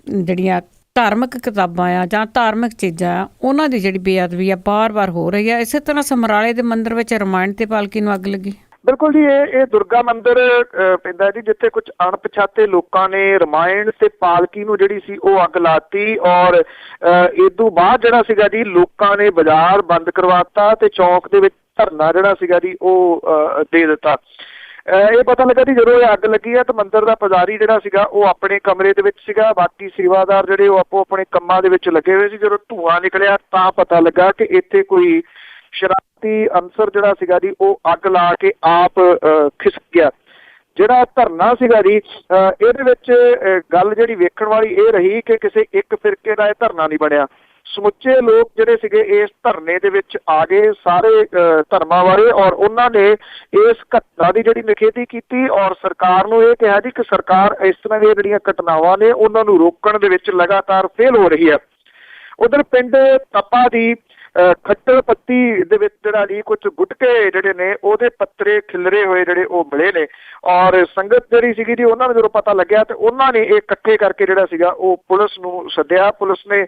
ਜਿਹੜੀਆਂ ਧਾਰਮਿਕ ਕਿਤਾਬਾਂ ਆ ਜਾਂ ਧਾਰਮਿਕ ਚੀਜ਼ਾਂ ਆ ਉਹਨਾਂ ਦੀ ਜਿਹੜੀ ਬੇਅਦਬੀ ਆ ਬਾਰ-ਬਾਰ ਹੋ ਰਹੀ ਆ। ਇਸੇ ਤਰ੍ਹਾਂ ਸਮਰਾਲੇ ਦੇ ਮੰਦਿਰ ਵਿੱਚ ਰਮਾਇਣ ਤੇ ਪਾਲਕੀ ਨੂੰ ਅੱਗ ਲੱਗੀ। ਬਿਲਕੁਲ ਜੀ, ਇਹ ਦੁਰਗਾ ਮੰਦਿਰ ਪੈਂਦਾ ਜੀ ਜਿੱਥੇ ਕੁਝ ਅਣਪਛਾਤੇ ਲੋਕਾਂ ਨੇ ਰਮਾਇਣ ਤੇ ਪਾਲਕੀ ਨੂੰ ਜਿਹੜੀ ਸੀ ਉਹ ਅੱਗ ਲਾਤੀ ਔਰ ਇਸ ਤੋਂ ਬਾਅਦ ਜਿਹੜਾ ਸੀਗਾ ਜੀ ਲੋਕਾਂ ਨੇ ਬਾਜ਼ਾਰ ਬੰਦ ਕਰਵਾਤਾ ਤੇ ਚੌਂਕ ਦੇ ਵਿੱਚ ਧਰਨਾ ਜਿਹੜਾ ਸੀਗਾ ਜੀ ਉਹ ਦੇ ਦਿੱਤਾ। ਇਹ ਪਤਾ ਲੱਗਾ ਜੀ ਜਦੋਂ ਇਹ ਅੱਗ ਲੱਗੀ ਹੈ ਤਾਂ ਮੰਦਿਰ ਦਾ ਪੁਜਾਰੀ ਜਿਹੜਾ ਸੀਗਾ ਉਹ ਆਪਣੇ ਕਮਰੇ ਦੇ ਵਿੱਚ ਸੀਗਾ, ਬਾਕੀ ਸੇਵਾਦਾਰ ਜਿਹੜੇ ਉਹ ਆਪੋ ਆਪਣੇ ਕੰਮਾਂ ਦੇ ਵਿੱਚ ਲੱਗੇ ਹੋਏ ਸੀ। ਜਦੋਂ ਧੂੰਆਂ ਨਿਕਲਿਆ ਤਾਂ ਪਤਾ ਲੱਗਾ ਕਿ ਇੱਥੇ ਕੋਈ ਸ਼ਰਾਰਤੀ ਅਨਸਰ ਜਿਹੜਾ ਸੀਗਾ ਜੀ ਉਹ ਅੱਗ ਲਾ ਕੇ ਆਪ ਖਿਸਕ ਗਿਆ। ਜਿਹੜਾ ਧਰਨਾ ਸੀਗਾ ਜੀ ਇਹਦੇ ਵਿੱਚ ਗੱਲ ਜਿਹੜੀ ਵੇਖਣ ਵਾਲੀ ਇਹ ਰਹੀ ਕਿ ਕਿਸੇ ਇੱਕ ਫਿਰਕੇ ਦਾ ਇਹ ਧਰਨਾ ਨਹੀਂ ਬਣਿਆ। ਸਮੁੱਚੇ ਲੋਕ ਜਿਹੜੇ ਸੀਗੇ ਇਸ ਧਰਨੇ ਦੇ ਵਿੱਚ ਆ ਗਏ, ਸਾਰੇ ਧਰਮਾਂ ਵਾਲੇ, ਔਰ ਉਹਨਾਂ ਨੇ ਇਸ ਘਟਨਾ ਦੀ ਜਿਹੜੀ ਨਿਖੇਧੀ ਕੀਤੀ ਔਰ ਸਰਕਾਰ ਨੂੰ ਇਹ ਕਿਹਾ ਜੀ ਕਿ ਸਰਕਾਰ ਇਸ ਤਰ੍ਹਾਂ ਦੀਆਂ ਜਿਹੜੀਆਂ ਘਟਨਾਵਾਂ ਨੇ ਉਹਨਾਂ ਨੂੰ ਰੋਕਣ ਦੇ ਵਿੱਚ ਲਗਾਤਾਰ ਫੇਲ ਹੋ ਰਹੀ ਹੈ। ਉਧਰ ਪਿੰਡ ਤੱਪਾ ਦੀ ਖੱਟੜ ਪੱਤੀ ਦੇ ਵਿੱਚ ਜਿਹੜਾ ਜੀ ਕੁਝ ਗੁਟਕੇ ਜਿਹੜੇ ਨੇ ਉਹਦੇ ਪੱਤਰੇ ਖਿਲਰੇ ਹੋਏ ਜਿਹੜੇ ਉਹ ਮਿਲੇ ਨੇ। ਔਰ ਸੰਗਤ ਜਿਹੜੀ ਸੀਗੀ ਜੀ ਉਹਨਾਂ ਨੂੰ ਜਦੋਂ ਪਤਾ ਲੱਗਿਆ ਤੇ ਉਹਨਾਂ ਨੇ ਇਹ ਇਕੱਠੇ ਕਰਕੇ ਜਿਹੜਾ ਸੀਗਾ ਉਹ ਪੁਲਿਸ ਨੂੰ ਸੱਦਿਆ। ਪੁਲਿਸ ਨੇ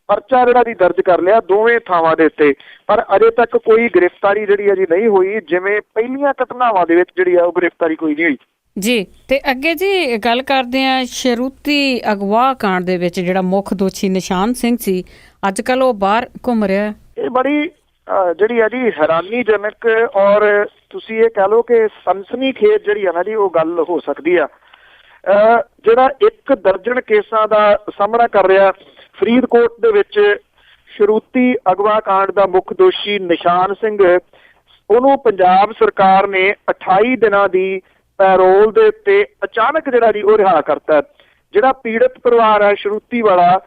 ਪਰਚਾ ਜਿਹੜਾ ਜੀ ਦਰਜ ਕਰ ਲਿਆ ਦੋਵੇਂ ਥਾਵਾਂ ਦੇ ਉੱਤੇ, ਪਰ ਅਜੇ ਤੱਕ ਕੋਈ ਗ੍ਰਿਫਤਾਰੀ ਜਿਹੜੀ ਹੈ ਜੀ ਨਹੀਂ ਹੋਈ, ਜਿਵੇਂ ਪਹਿਲੀਆਂ ਘਟਨਾਵਾਂ ਦੇ ਵਿੱਚ ਜਿਹੜੀ ਆ ਉਹ ਗ੍ਰਿਫਤਾਰੀ ਕੋਈ ਨਹੀਂ ਹੋਈ ਜੀ। ਤੇ ਅੱਗੇ ਜੀ ਗੱਲ ਕਰਦੇ ਆ ਸ਼ਰੂਤੀ ਅਗਵਾ ਕਾਂਡ ਦੇ ਵਿੱਚ ਜਿਹੜਾ ਮੁੱਖ ਦੋਸ਼ੀ ਨਿਸ਼ਾਨ ਸਿੰਘ ਸੀ, ਅੱਜ ਕੱਲ੍ਹ ਉਹ ਬਾਹਰ ਘੁੰਮ ਰਿਹਾ। ਇਹ ਬੜੀ ਜਿਹੜੀ ਹੈ ਜੀ ਹੈਰਾਨੀਜਨਕ ਔਰ ਤੁਸੀਂ ਇਹ ਕਹਿ ਲਓ ਕਿ ਸਨਸਨੀਖੇਜ਼ ਜਿਹੜੀ ਹੈ ਨਾ ਜੀ ਉਹ ਗੱਲ ਹੋ ਸਕਦੀ ਆ। ਜਿਹੜਾ 1 ਦਰਜਨ ਕੇਸਾਂ ਦਾ ਸਾਹਮਣਾ ਕਰ ਰਿਹਾ ਫਰੀਦਕੋਟ ਦੇ ਵਿੱਚ ਸ਼ਰੂਤੀ ਅਗਵਾ ਕਾਂਡ ਦਾ ਮੁੱਖ ਦੋਸ਼ੀ ਨਿਸ਼ਾਨ ਸਿੰਘ, ਉਹਨੂੰ ਪੰਜਾਬ ਸਰਕਾਰ ਨੇ 28 ਦਿਨਾਂ ਦੀ ਪੈਰੋਲ ਦੇ ਉੱਤੇ ਅਚਾਨਕ ਜਿਹੜਾ ਜੀ ਉਹ ਰਿਹਾ ਕਰਤਾ। ਜਿਹੜਾ ਪੀੜਤ ਪਰਿਵਾਰ ਹੈ ਸ਼ਰੂਤੀ ਵਾਲਾ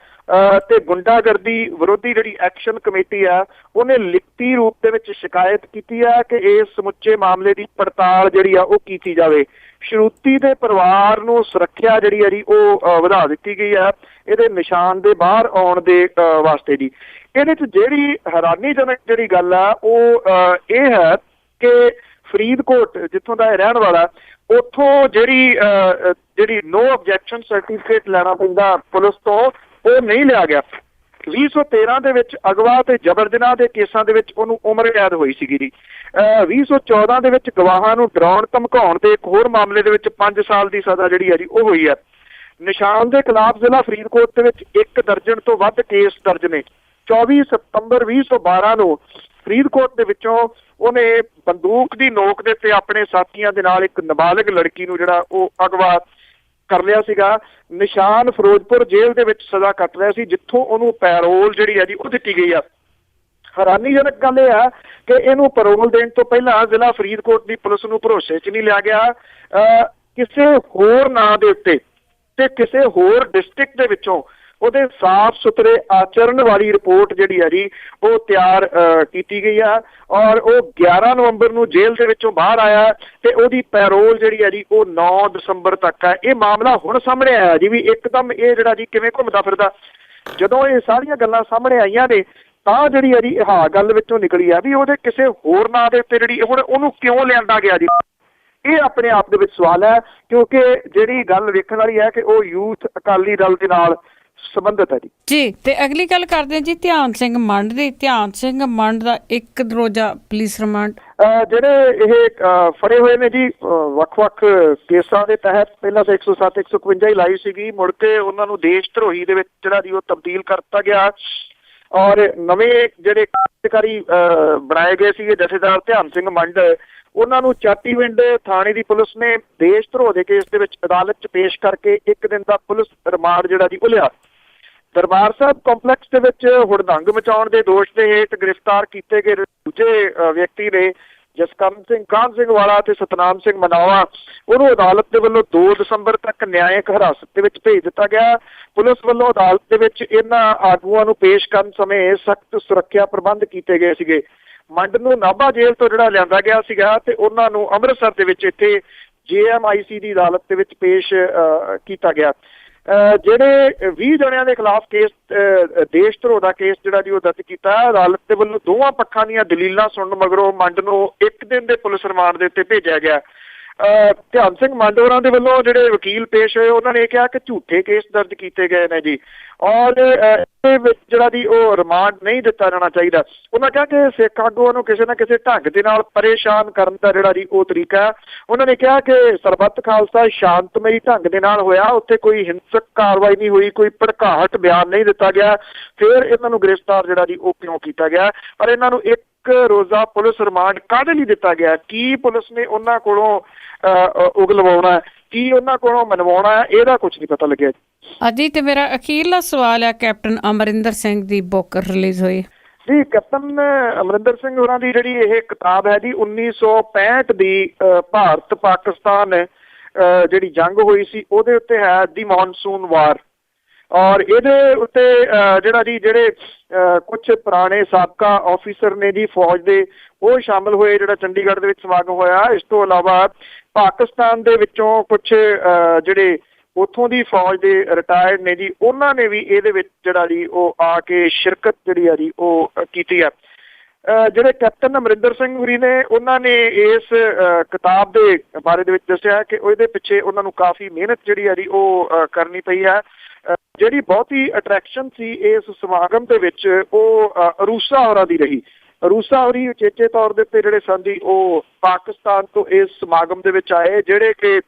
ਤੇ ਗੁੰਡਾਗਰਦੀ ਵਿਰੋਧੀ ਜਿਹੜੀ ਐਕਸ਼ਨ ਕਮੇਟੀ ਆ ਉਹਨੇ ਲਿਖਤੀ ਰੂਪ ਦੇ ਵਿੱਚ ਸ਼ਿਕਾਇਤ ਕੀਤੀ ਹੈ ਕਿ ਇਸ ਸਮੁੱਚੇ ਮਾਮਲੇ ਦੀ ਪੜਤਾਲ ਜਿਹੜੀ ਆ ਉਹ ਕੀਤੀ ਜਾਵੇ। ਸ਼ਰੂਤੀ ਦੇ ਪਰਿਵਾਰ ਨੂੰ ਸੁਰੱਖਿਆ ਜਿਹੜੀ ਹੈ ਜੀ ਉਹ ਵਧਾ ਦਿੱਤੀ ਗਈ ਹੈ ਇਹਦੇ ਨਿਸ਼ਾਨ ਦੇ ਬਾਹਰ ਆਉਣ ਦੇ ਵਾਸਤੇ ਜੀ। ਇਹਦੇ 'ਚ ਜਿਹੜੀ ਹੈਰਾਨੀਜਨਕ ਜਿਹੜੀ ਗੱਲ ਆ ਉਹ ਇਹ ਹੈ ਕਿ ਫਰੀਦਕੋਟ ਜਿੱਥੋਂ ਦਾ ਇਹ ਰਹਿਣ ਵਾਲਾ, ਉੱਥੋਂ ਜਿਹੜੀ ਨੋ ਆਬਜੈਕਸ਼ਨ ਸਰਟੀਫਿਕੇਟ ਲੈਣਾ ਪੈਂਦਾ ਪੁਲਿਸ ਤੋਂ, ਉਹ ਨਹੀਂ ਲਿਆ ਗਿਆ। 2013 ਦੇ ਵਿੱਚ ਅਗਵਾ ਤੇ ਜਬਰ ਜਨਾਹ ਦੇ ਕੇਸਾਂ ਦੇ ਵਿੱਚ ਉਹਨੂੰ ਉਮਰ ਕੈਦ ਹੋਈ ਸੀਗੀ ਜੀ। 2014 ਦੇ ਵਿੱਚ ਗਵਾਹਾਂ ਨੂੰ ਡਰਾਉਣ ਧਮਕਾਉਣ ਤੇ ਇੱਕ ਹੋਰ ਮਾਮਲੇ ਦੇ ਵਿੱਚ 5 ਸਾਲ ਦੀ ਸਜ਼ਾ ਜਿਹੜੀ ਹੈ ਜੀ ਉਹ ਹੋਈ ਹੈ। ਨਿਸ਼ਾਨ ਦੇ ਖਿਲਾਫ ਜ਼ਿਲ੍ਹਾ ਫਰੀਦਕੋਟ ਦੇ ਵਿੱਚ 1 ਦਰਜਨ ਤੋਂ ਵੱਧ ਕੇਸ ਦਰਜ ਨੇ। 24 ਸਤੰਬਰ 2012 ਨੂੰ ਫਰੀਦਕੋਟ ਦੇ ਵਿੱਚੋਂ ਉਹਨੇ ਬੰਦੂਕ ਦੀ ਨੋਕ ਦੇ ਉੱਤੇ ਆਪਣੇ ਸਾਥੀਆਂ ਦੇ ਨਾਲ ਇੱਕ ਨਾਬਾਲਗ ਲੜਕੀ ਨੂੰ ਜਿਹੜਾ ਉਹ ਅਗਵਾ ਕਰ ਲਿਆ ਸੀਗਾ। ਨਿਸ਼ਾਨ ਫਿਰੋਜ਼ਪੁਰ ਜੇਲ੍ਹ ਦੇ ਵਿੱਚ ਸਜ਼ਾ ਕੱਟ ਰਿਹਾ ਸੀ, ਜਿੱਥੋਂ ਉਹਨੂੰ ਪੈਰੋਲ ਜਿਹੜੀ ਹੈ ਜੀ ਉਹ ਦਿੱਤੀ ਗਈ ਆ। ਹੈਰਾਨੀਜਨਕ ਗੱਲ ਇਹ ਆ ਕਿ ਇਹਨੂੰ ਪੈਰੋਲ ਦੇਣ ਤੋਂ ਪਹਿਲਾਂ ਜ਼ਿਲ੍ਹਾ ਫਰੀਦਕੋਟ ਦੀ ਪੁਲਿਸ ਨੂੰ ਭਰੋਸੇ 'ਚ ਨਹੀਂ ਲਿਆ ਗਿਆ। ਕਿਸੇ ਹੋਰ ਨਾਂ ਦੇ ਉੱਤੇ ਤੇ ਕਿਸੇ ਹੋਰ ਡਿਸਟ੍ਰਿਕਟ ਦੇ ਵਿੱਚੋਂ ਉਹਦੇ ਸਾਫ਼ ਸੁਥਰੇ ਆਚਰਣ ਵਾਲੀ ਰਿਪੋਰਟ ਜਿਹੜੀ ਹੈ ਜੀ ਉਹ ਤਿਆਰ ਕੀਤੀ ਗਈ ਆ ਔਰ ਉਹ 11 ਨਵੰਬਰ ਨੂੰ ਜੇਲ੍ਹ ਦੇ ਵਿੱਚੋਂ ਬਾਹਰ ਆਇਆ ਤੇ ਉਹਦੀ ਪੈਰੋਲ ਜਿਹੜੀ ਹੈ ਜੀ ਉਹ 9 ਦਸੰਬਰ ਤੱਕ ਹੈ। ਇਹ ਮਾਮਲਾ ਹੁਣ ਸਾਹਮਣੇ ਆਇਆ ਜੀ ਵੀ ਇੱਕਦਮ ਇਹ ਜਿਹੜਾ ਜੀ ਕਿਵੇਂ ਘੁੰਮਦਾ ਫਿਰਦਾ। ਜਦੋਂ ਇਹ ਸਾਰੀਆਂ ਗੱਲਾਂ ਸਾਹਮਣੇ ਆਈਆਂ ਨੇ ਤਾਂ ਜਿਹੜੀ ਹੈ ਜੀ ਹਾਂ ਗੱਲ ਵਿੱਚੋਂ ਨਿਕਲੀ ਆ ਵੀ ਉਹਦੇ ਕਿਸੇ ਹੋਰ ਨਾਂ ਦੇ ਉੱਤੇ ਜਿਹੜੀ ਹੁਣ ਉਹਨੂੰ ਕਿਉਂ ਲਿਆਂਦਾ ਗਿਆ ਜੀ, ਇਹ ਆਪਣੇ ਆਪ ਦੇ ਵਿੱਚ ਸਵਾਲ ਹੈ। ਕਿਉਂਕਿ ਜਿਹੜੀ ਗੱਲ ਵੇਖਣ ਵਾਲੀ ਹੈ ਕਿ ਉਹ ਯੂਥ ਅਕਾਲੀ ਦਲ ਦੇ ਨਾਲ ਸੰਬੰਧਿਤ ਹੈ ਜੀ। ਤੇ ਅਗਲੀ ਗੱਲ ਕਰਦੇ ਜੀ ਧਿਆਨ ਸਿੰਘ ਮੰਡ ਦੀ। ਧਿਆਨ ਸਿੰਘ ਮੰਡ ਦਾ 1 ਰੋਜ਼ਾ ਪੁਲਿਸ ਰਿਮਾਂਡ, ਜਿਹੜੇ ਇਹ ਫੜੇ ਹੋਏ ਨੇ ਜੀ ਵੱਖ-ਵੱਖ ਕੇਸਾਂ ਦੇ ਤਹਿਤ। ਪਹਿਲਾਂ ਤਾਂ 107 151 ਹੀ ਲਾਈ ਸੀਗੀ, ਮੁੜ ਕੇ ਉਹਨਾਂ ਨੂੰ ਦੇਸ਼ ਧਰੋਹੀ ਦੇ ਵਿੱਚ ਜਿਹੜਾ ਜੀ ਉਹ ਤਬਦੀਲ ਕਰ ਦਿੱਤਾ ਗਿਆ ਔਰ ਨਵੇਂ ਜਿਹੜੇ ਕਾਰਜਕਾਰੀ ਬਣਾਏ ਗਏ ਸੀਗੇ ਜਥੇਦਾਰ ਧਿਆਨ ਸਿੰਘ ਮੰਡ, ਉਹਨਾਂ ਨੂੰ ਚਾਟੀਵਿੰਡ ਥਾਣੇ ਦੀ ਪੁਲਿਸ ਨੇ ਦੇਸ਼ ਧਰੋਹ ਦੇ ਕੇਸ ਦੇ ਵਿੱਚ ਅਦਾਲਤ 'ਚ ਪੇਸ਼ ਕਰਕੇ 1 ਦਿਨ ਦਾ ਪੁਲਿਸ ਰਿਮਾਂਡ ਜਿਹੜਾ ਜੀ ਉਹ ਲਿਆ। ਦਰਬਾਰ ਸਾਹਿਬ ਕੰਪਲੈਕਸ ਦੇ ਵਿੱਚ ਹੁੜਦੰਗ ਮਚਾਉਣ ਦੇ ਦੋਸ਼ ਦੇ ਹੇਠ ਗ੍ਰਿਫਤਾਰ ਕੀਤੇ ਗਏ ਦੂਜੇ ਵਿਅਕਤੀ ਨੇ ਜਸਕਰਨ ਸਿੰਘ ਕਾਹਨ ਸਿੰਘ ਵਾਲਾ ਤੇ ਸਤਨਾਮ ਸਿੰਘ ਮਨਾਵਾ, ਉਹਨੂੰ ਅਦਾਲਤ ਦੇ ਵੱਲੋਂ 2 ਦਸੰਬਰ ਤੱਕ ਨਿਆਇਕ ਹਿਰਾਸਤ ਦੇ ਵਿੱਚ ਭੇਜ ਦਿੱਤਾ ਗਿਆ। ਪੁਲਿਸ ਵੱਲੋਂ ਅਦਾਲਤ ਦੇ ਵਿੱਚ ਇਹਨਾਂ ਆਗੂਆਂ ਨੂੰ ਪੇਸ਼ ਕਰਨ ਸਮੇਂ ਸਖਤ ਸੁਰੱਖਿਆ ਪ੍ਰਬੰਧ ਕੀਤੇ ਗਏ ਸੀਗੇ। ਮੰਡ ਨੂੰ ਨਾਭਾ ਜੇਲ੍ਹ ਤੋਂ ਜਿਹੜਾ ਲਿਆਂਦਾ ਗਿਆ ਸੀਗਾ ਤੇ ਉਹਨਾਂ ਨੂੰ ਅੰਮ੍ਰਿਤਸਰ ਦੇ ਵਿੱਚ ਇੱਥੇ JMIC ਦੀ ਅਦਾਲਤ ਦੇ ਵਿੱਚ ਪੇਸ਼ ਕੀਤਾ ਗਿਆ। ਜਿਹੜੇ 20 ਜਣਿਆਂ ਦੇ ਖਿਲਾਫ ਕੇਸ ਦੇਸ਼ ਧਰੋਹ ਦਾ ਕੇਸ ਜਿਹੜਾ ਜੀ ਉਹ ਦਰਜ ਕੀਤਾ। ਅਦਾਲਤ ਦੇ ਵੱਲੋਂ ਦੋਵਾਂ ਪੱਖਾਂ ਦੀਆਂ ਦਲੀਲਾਂ ਸੁਣਨ ਮਗਰੋਂ ਮੰਡ ਨੂੰ 1 ਦਿਨ ਦੇ ਪੁਲਿਸ ਰਿਮਾਂਡ ਦੇ ਉੱਤੇ ਭੇਜਿਆ ਗਿਆ। ਧਿਆਨ ਸਿੰਘ ਮੰਡ ਹੋਰਾਂ ਦੇ ਵੱਲੋਂ ਜਿਹੜੇ ਵਕੀਲ ਪੇਸ਼ ਹੋਏ ਉਹਨਾਂ ਨੇ ਕਿਹਾ ਕਿ ਝੂਠੇ ਕੇਸ ਦਰਜ ਕੀਤੇ ਗਏ ਨੇ ਜੀ ਔਰ ਇਹਦੇ ਵਿੱਚ ਜਿਹੜਾ ਜੀ ਉਹ ਰਿਮਾਂਡ ਨਹੀਂ ਦਿੱਤਾ ਜਾਣਾ ਚਾਹੀਦਾ। ਉਹਨਾਂ ਕਿਹਾ ਕਿ ਸਿੱਖ ਆਗੂਆਂ ਨੂੰ ਕਿਸੇ ਨਾ ਕਿਸੇ ਢੰਗ ਦੇ ਨਾਲ ਪਰੇਸ਼ਾਨ ਕਰਨ ਦਾ ਜਿਹੜਾ ਜੀ ਉਹ ਤਰੀਕਾ ਹੈ। ਉਹਨਾਂ ਨੇ ਕਿਹਾ ਕਿ ਸਰਬੱਤ ਖਾਲਸਾ ਸ਼ਾਂਤਮਈ ਢੰਗ ਦੇ ਨਾਲ ਹੋਇਆ, ਉੱਥੇ ਕੋਈ ਹਿੰਸਕ ਕਾਰਵਾਈ ਨਹੀਂ ਹੋਈ, ਕੋਈ ਭੜਕਾਹਟ ਬਿਆਨ ਨਹੀਂ ਦਿੱਤਾ ਗਿਆ। ਫਿਰ ਇਹਨਾਂ ਨੂੰ ਗ੍ਰਿਫਤਾਰ ਜਿਹੜਾ ਜੀ ਉਹ ਕਿਉਂ ਕੀਤਾ ਗਿਆ? ਪਰ ਇਹਨਾਂ ਨੂੰ 1 ਰੋਜ਼ਾ ਪੁਲਿਸ ਰਿਮਾਂਡ ਕਾਹਦੇ ਲਈ ਦਿੱਤਾ ਗਿਆ? ਕੀ ਪੁਲਿਸ ਨੇ ਉਹਨਾਂ ਕੋਲੋਂ ਉਗਲਵਾਉਣਾ, ਕੀ ਉਹਨਾਂ ਕੋਲੋਂ ਮਨਵਾਉਣਾ, ਇਹਦਾ ਕੁਝ ਨਹੀਂ ਪਤਾ ਲੱਗਿਆ ਜੀ। ਤੇ ਮੇਰਾ ਅਖੀਰਲਾ ਸਵਾਲ ਹੈ, ਕੈਪਟਨ ਅਮਰਿੰਦਰ ਸਿੰਘ ਦੀ ਬੁੱਕ ਰਿਲੀਜ਼ ਹੋਈ ਜੀ। ਕੈਪਟਨ ਅਮਰਿੰਦਰ ਸਿੰਘ ਹੋਰਾਂ ਦੀ ਜਿਹੜੀ ਇਹ ਕਿਤਾਬ ਹੈ ਜੀ 1965 ਦੀ ਭਾਰਤ ਪਾਕਿਸਤਾਨ ਜਿਹੜੀ ਜੰਗ ਹੋਈ ਸੀ ਉਹਦੇ ਉੱਤੇ ਹੈ, ਦੀ ਮੌਨਸੂਨ ਵਾਰ। ਔਰ ਇਹਦੇ ਉੱਤੇ ਜਿਹੜਾ ਜੀ ਜਿਹੜੇ ਕੁਛ ਪੁਰਾਣੇ ਸਾਬਕਾ ਆਫਿਸਰ ਨੇ ਜੀ ਫੌਜ ਦੇ, ਉਹ ਸ਼ਾਮਿਲ ਹੋਏ ਜਿਹੜਾ ਚੰਡੀਗੜ੍ਹ ਦੇ ਵਿੱਚ ਸਮਾਗਮ ਹੋਇਆ। ਇਸ ਤੋਂ ਇਲਾਵਾ ਪਾਕਿਸਤਾਨ ਦੇ ਵਿੱਚੋਂ ਕੁਛ ਜਿਹੜੇ ਉੱਥੋਂ ਦੀ ਫੌਜ ਦੇ ਰਿਟਾਇਰਡ ਨੇ ਜੀ, ਉਹਨਾਂ ਨੇ ਵੀ ਇਹਦੇ ਵਿੱਚ ਜਿਹੜਾ ਜੀ ਉਹ ਆ ਕੇ ਸ਼ਿਰਕਤ ਜਿਹੜੀ ਆ ਜੀ ਉਹ ਕੀਤੀ ਆ। ਜਿਹੜੇ ਕੈਪਟਨ ਅਮਰਿੰਦਰ ਸਿੰਘ ਹੁਰੀ ਨੇ ਉਹਨਾਂ ਨੇ ਇਸ ਕਿਤਾਬ ਦੇ ਬਾਰੇ ਦੇ ਵਿੱਚ ਦੱਸਿਆ ਕਿ ਉਹਦੇ ਪਿੱਛੇ ਉਹਨਾਂ ਨੂੰ ਕਾਫੀ ਮਿਹਨਤ ਜਿਹੜੀ ਹੈ ਜੀ ਉਹ ਕਰਨੀ ਪਈ ਹੈ। ਜਿਹੜੀ ਬਹੁਤੀ ਅਟਰੈਕਸ਼ਨ ਸੀ ਇਸ ਸਮਾਗਮ ਦੇ ਵਿੱਚ ਉਹ ਅਰੂਸਾ ਹੋਰਾਂ ਦੀ ਰਹੀ। ਅਰੂਸਾ ਹੋਰੀ ਉਚੇਚੇ ਤੌਰ ਦੇ ਉੱਤੇ ਜਿਹੜੇ ਸਨ ਜੀ ਉਹ ਪਾਕਿਸਤਾਨ ਤੋਂ ਇਸ ਸਮਾਗਮ ਦੇ ਵਿੱਚ ਆਏ, ਜਿਹੜੇ ਕਿ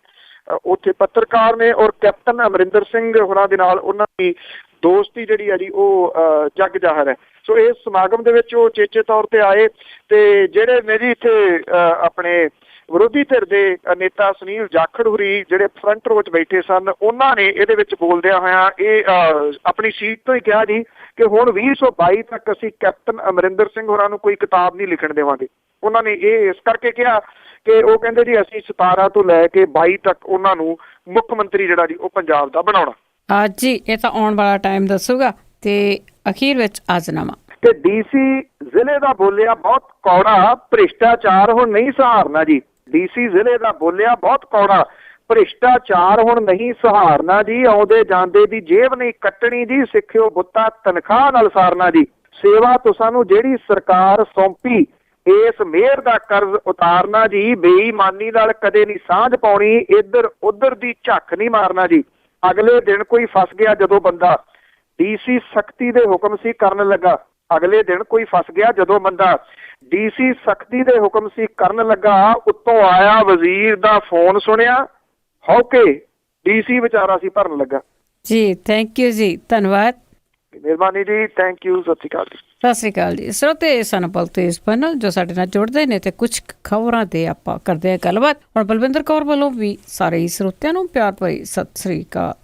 ਉੱਥੇ ਪੱਤਰਕਾਰ ਨੇ ਔਰ ਕੈਪਟਨ ਅਮਰਿੰਦਰ ਸਿੰਘ ਹੋਰਾਂ ਦੇ ਨਾਲ ਉਹਨਾਂ ਦੀ ਦੋਸਤੀ ਜਿਹੜੀ ਹੈ ਜੀ ਉਹ ਜੱਗ ਜ਼ਾਹਰ ਹੈ। ਸੋ ਇਸ ਸਮਾਗਮ ਦੇ ਵਿੱਚ ਉਹ ਉਚੇਚੇ ਤੌਰ ਤੇ ਆਏ ਤੇ ਜਿਹੜੇ ਨੇ ਜੀ ਇੱਥੇ ਆਪਣੇ ਵਿਰੋਧੀ ਧਿਰ ਦੇ ਨੇਤਾ ਸੁਨੀਲ ਜਾਖੜ ਹੁਰੀ ਜਿਹੜੇ ਫਰੰਟ ਰੋ 'ਚ ਬੈਠੇ ਸਨ, ਉਹਨਾਂ ਨੇ ਇਹਦੇ ਵਿੱਚ ਬੋਲਦਿਆਂ ਹੋਇਆਂ ਇਹ ਆਪਣੀ ਸੀਟ ਤੋਂ ਹੀ ਕਿਹਾ ਜੀ ਕਿ ਹੁਣ 2022 ਤੱਕ ਅਸੀਂ ਕੈਪਟਨ ਅਮਰਿੰਦਰ ਸਿੰਘ ਹੋਰਾਂ ਨੂੰ ਕੋਈ ਕਿਤਾਬ ਨਹੀਂ ਲਿਖਣ ਦੇਵਾਂਗੇ। ਉਹਨਾਂ ਨੇ ਇਹ ਇਸ ਕਰਕੇ ਕਿਹਾ ਕਿ ਉਹ ਕਹਿੰਦੇ ਜੀ ਅਸੀਂ 17 ਤੋਂ ਲੈ ਕੇ 22 ਤੱਕ ਉਹਨਾਂ ਨੂੰ ਮੁੱਖ ਮੰਤਰੀ ਜਿਹੜਾ ਜੀ ਉਹ ਪੰਜਾਬ ਦਾ ਬਣਾਉਣਾ। ਅੱਜ ਜੀ ਇਹ ਤਾਂ ਆਉਣ ਵਾਲਾ ਟਾਈਮ ਦੱਸੂਗਾ। ਤੇ ਅਖੀਰ ਵਿੱਚ ਆਜ਼ਨਾਮਾ ਕਿ ਡੀਸੀ ਜ਼ਿਲ੍ਹੇ ਦਾ ਬੋਲਿਆ ਬਹੁਤ ਕੌੜਾ, ਭ੍ਰਿਸ਼ਟਾਚਾਰ ਹੁਣ ਨਹੀਂ ਸਹਾਰਨਾ ਜੀ। ਡੀਸੀ ਜ਼ਿਲ੍ਹੇ ਦਾ ਬੋਲਿਆ ਬਹੁਤ ਕੌੜਾ, ਭ੍ਰਿਸ਼ਟਾਚਾਰ ਹੁਣ ਨਹੀਂ ਸਹਾਰਨਾ ਜੀ। ਆਉਂਦੇ ਜਾਂਦੇ ਦੀ ਜੇਬ ਨਹੀਂ ਕੱਟਣੀ ਜੀ, ਸਿੱਖਿਓ ਬੁੱਤਾ ਤਨਖਾਹ ਨਾਲ ਸਾਰਨਾ ਜੀ। ਸੇਵਾ ਤੋਂ ਸਾਨੂੰ ਜਿਹੜੀ ਸਰਕਾਰ ਸੌਂਪੀ, ਇਸ ਮਿਹਰ ਦਾ ਕਰਜ਼ ਉਤਾਰਨਾ ਜੀ। ਬੇਈਮਾਨੀ ਨਾਲ ਕਦੇ ਨਹੀਂ ਸਾਂਝ ਪਾਉਣੀ, ਇੱਧਰ ਉੱਧਰ ਦੀ ਝੱਕ ਨਹੀਂ ਮਾਰਨਾ ਜੀ। ਅਗਲੇ ਦਿਨ ਕੋਈ ਫਸ ਗਿਆ ਜਦੋਂ ਬੰਦਾ, ਡੀਸੀ ਸਖਤੀ ਦੇ ਹੁਕਮ ਸੀ ਕਰਨ ਲੱਗਾ। ਅਗਲੇ ਦਿਨ ਕੋਈ ਫਸ ਗਿਆ ਜਦੋਂ ਬੰਦਾ, ਡੀਸੀ ਸਖਤੀ ਦੇ ਹੁਕਮ ਸੀ ਕਰਨ ਲੱਗਾ। ਉੱਤੋਂ ਆਇਆ ਵਜ਼ੀਰ ਦਾ ਫੋਨ ਸੁਣਿਆ, ਹੌਕੇ ਡੀਸੀ ਵਿਚਾਰਾ ਸੀ ਭਰਨ ਲੱਗਾ। ਜੀ ਥੈਂਕ ਯੂ ਜੀ, ਧੰਨਵਾਦ, ਮਿਹਰਬਾਨੀ ਜੀ, ਥੈਂਕ ਯੂ, ਸਤਿ ਸ਼੍ਰੀ ਅਕਾਲ ਜੀ। ਸਤਿ ਸ਼੍ਰੀ ਅਕਾਲ ਜੀ। ਸਰੋਤੇ ਸਨ ਬਲਤੇਜ ਪੈਨਲ ਜੋ ਸਾਡੇ ਨਾਲ ਜੁੜਦੇ ਨੇ ਤੇ ਕੁਝ ਖਬਰਾਂ ਤੇ ਆਪਾਂ ਕਰਦੇ ਹਾਂ ਗੱਲਬਾਤ। ਹੁਣ ਬਲਵਿੰਦਰ ਕੌਰ ਵੱਲੋਂ ਵੀ ਸਾਰੇ ਸਰੋਤਿਆਂ ਨੂੰ ਪਿਆਰ ਭਰੀ ਸਤਿ ਸ਼੍ਰੀ ਅਕਾਲ।